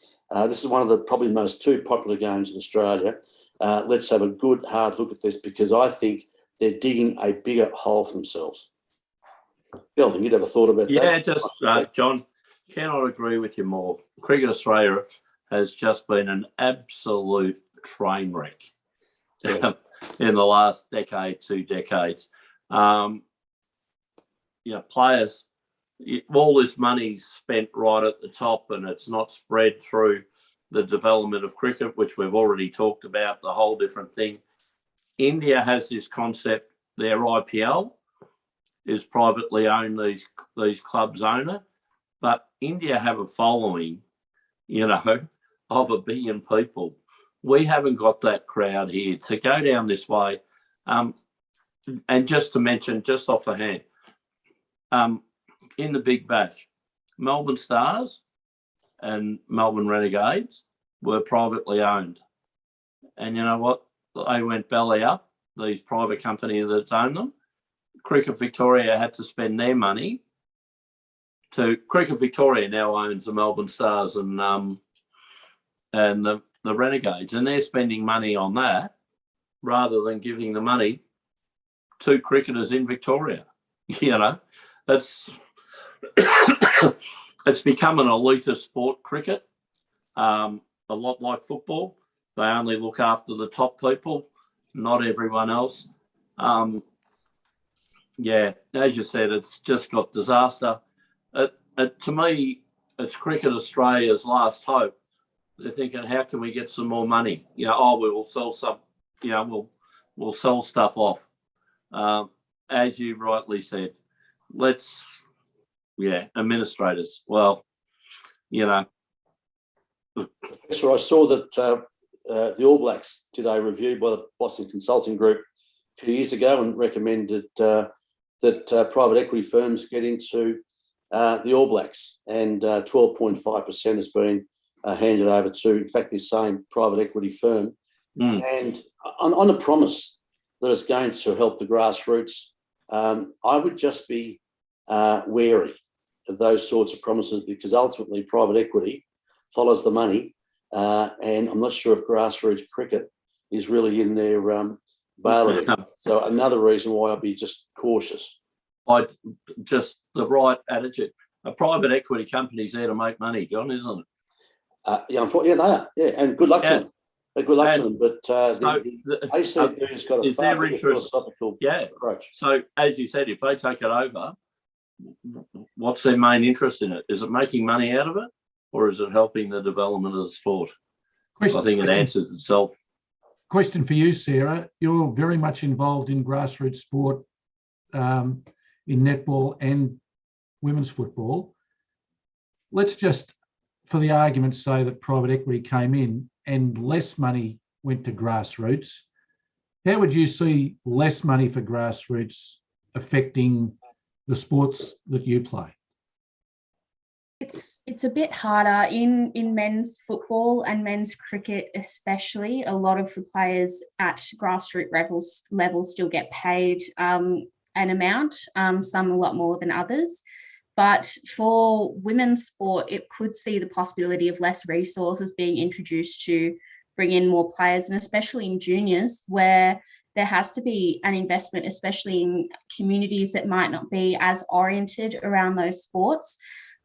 This is one of the probably most 2 popular games in Australia. Let's have a good, hard look at this, because I think they're digging a bigger hole for themselves. Gelding, you'd ever thought about that? Yeah, just, John, cannot agree with you more. Cricket Australia has just been an absolute train wreck in the last decade, 2 decades. Players, all this money spent right at the top, and it's not spread through the development of cricket, which we've already talked about, the whole different thing. India has this concept, their IPL is privately owned, these clubs owner, but India have a following, of 1 billion people. We haven't got that crowd here to go down this way. And just to mention, just off the hand, in the Big Bash, Melbourne Stars and Melbourne Renegades were privately owned. And you know what? They went belly up, these private companies that own them. Cricket Victoria had to spend their money Cricket Victoria now owns the Melbourne Stars and the Renegades, and they're spending money on that rather than giving the money to cricketers in Victoria. It's it's become an elitist sport, cricket, a lot like football. They only look after the top people, not everyone else. As you said, it's just got disaster. To me, it's Cricket Australia's last hope. They're thinking, how can we get some more money? We'll sell some, we'll sell stuff off. As you rightly said, administrators. Well, So I saw that the All Blacks did a review by the Boston Consulting Group a few years ago and recommended that private equity firms get into the All Blacks, and 12.5% has been handed over to, in fact, this same private equity firm, and on the promise that it's going to help the grassroots I would just be wary of those sorts of promises, because ultimately private equity follows the money, and I'm not sure if grassroots cricket is really in their bailiwick. So another reason why I'd be just cautious. Just the right attitude. A private equity company's there to make money, John, isn't it? Yeah, they are. Yeah, and good luck to them. Good luck to them. But the ACB's got a far better philosophical approach. So, as you said, if they take it over, what's their main interest in it? Is it making money out of it, or is it helping the development of the sport? I think it answers itself. Question for you, Sarah. You're very much involved in grassroots sport, in netball and women's football. Let's just, for the argument, say that private equity came in and less money went to grassroots. How would you see less money for grassroots affecting the sports that you play? It's a bit harder in men's football and men's cricket, especially. A lot of the players at grassroots levels still get paid an amount, some a lot more than others. But for women's sport, it could see the possibility of less resources being introduced to bring in more players, and especially in juniors, where there has to be an investment, especially in communities that might not be as oriented around those sports.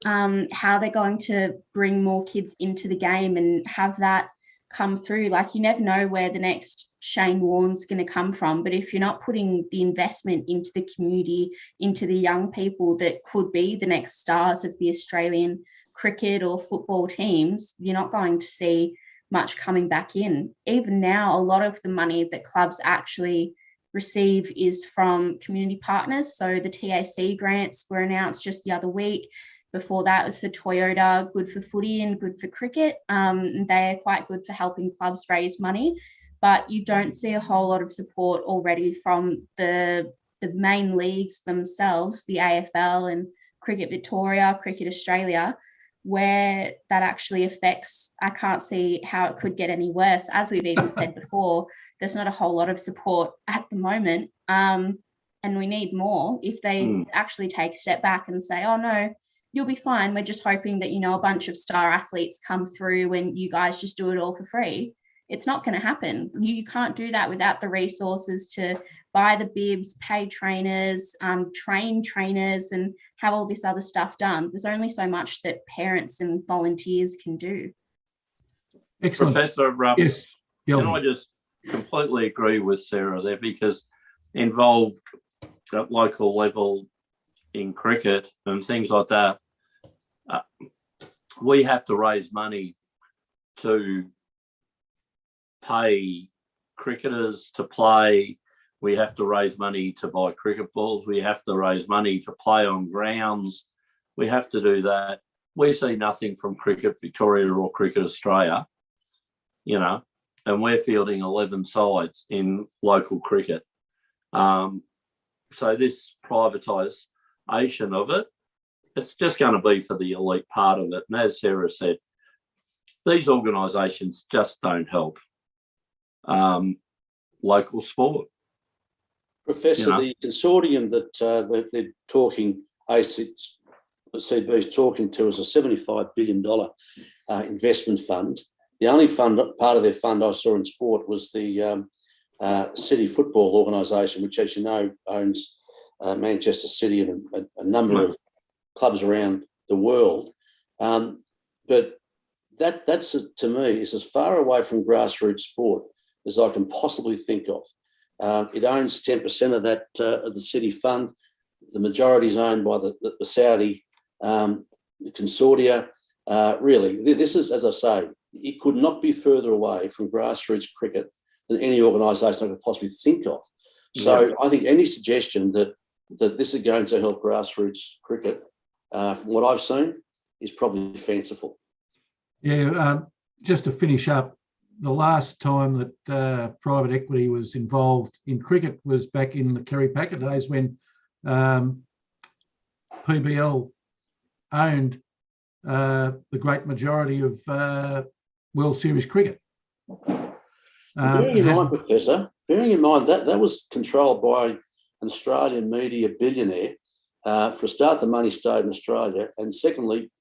How they're going to bring more kids into the game and have that come through. Like, you never know where the next Shane Warne's going to come from, but if you're not putting the investment into the community, into the young people that could be the next stars of the Australian cricket or football teams, you're not going to see much coming back in. Even now, a lot of the money that clubs actually receive is from community partners. So the TAC grants were announced just the other week. Before that was for Toyota, good for footy and good for cricket. They are quite good for helping clubs raise money, but you don't see a whole lot of support already from the main leagues themselves, the AFL and Cricket Victoria, Cricket Australia, where that actually affects. I can't see how it could get any worse. As we've even said before, there's not a whole lot of support at the moment, and we need more. If they actually take a step back and say, oh no, you'll be fine, we're just hoping that, a bunch of star athletes come through and you guys just do it all for free. It's not going to happen. You can't do that without the resources to buy the bibs, pay trainers, train trainers, and have all this other stuff done. There's only so much that parents and volunteers can do. Excellent. Professor, yes. Can I just completely agree with Sarah there, because involved at local level in cricket and things like that, we have to raise money to pay cricketers to play. We have to raise money to buy cricket balls. We have to raise money to play on grounds. We have to do that. We see nothing from Cricket Victoria or Cricket Australia, and we're fielding 11 sides in local cricket. So this privatisation of it, it's just going to be for the elite part of it. And as Sarah said, these organisations just don't help local sport. Professor, the consortium that they're talking, ACB is talking to, is a $75 billion investment fund. The only part of their fund I saw in sport was the City Football Organisation, which, as you know, owns Manchester City and a number of clubs around the world. But that's to me is as far away from grassroots sport as I can possibly think of. It owns 10% of that of the City Fund. The majority is owned by the Saudi consortia. Really, this is, as I say, it could not be further away from grassroots cricket than any organisation I could possibly think of. So I think any suggestion that this is going to help grassroots cricket, from what I've seen, is probably fanciful. Yeah, just to finish up, the last time that private equity was involved in cricket was back in the Kerry Packer days, when PBL owned the great majority of World Series cricket. Bearing in mind, Professor, that was controlled by an Australian media billionaire. For a start, the money stayed in Australia. And secondly,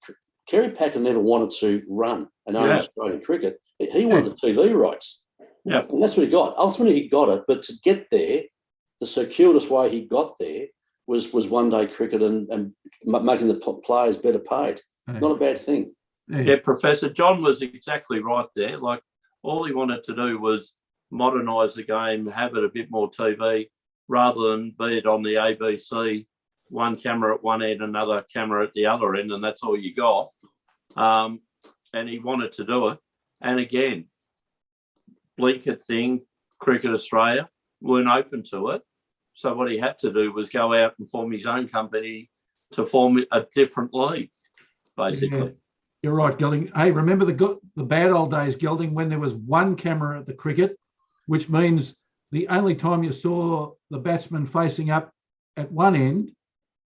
Kerry Packer never wanted to run and own Australian cricket. He wanted the TV rights. Yeah. And that's what he got. Ultimately, he got it. But to get there, the circuitous way he got there was one-day cricket and making the players better paid. Not a bad thing. Yeah, Professor John was exactly right there. Like, all he wanted to do was modernise the game, have it a bit more TV, rather than be it on the ABC, one camera at one end, another camera at the other end, and that's all you got. And he wanted to do it. And again, blinkered thing, Cricket Australia weren't open to it. So what he had to do was go out and form his own company to form a different league, basically. Yeah, you're right, Gelding. Hey, remember the bad old days, Gelding, when there was one camera at the cricket, which means the only time you saw the batsman facing up at one end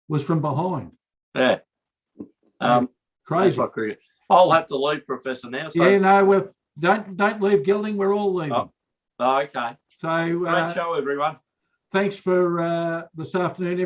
was from behind. Yeah. Crazy. Like cricket. I'll have to leave, Professor, now. So. Yeah, no, don't leave, Gelding. We're all leaving. Oh, okay. So Great show, everyone. Thanks for this afternoon, everybody.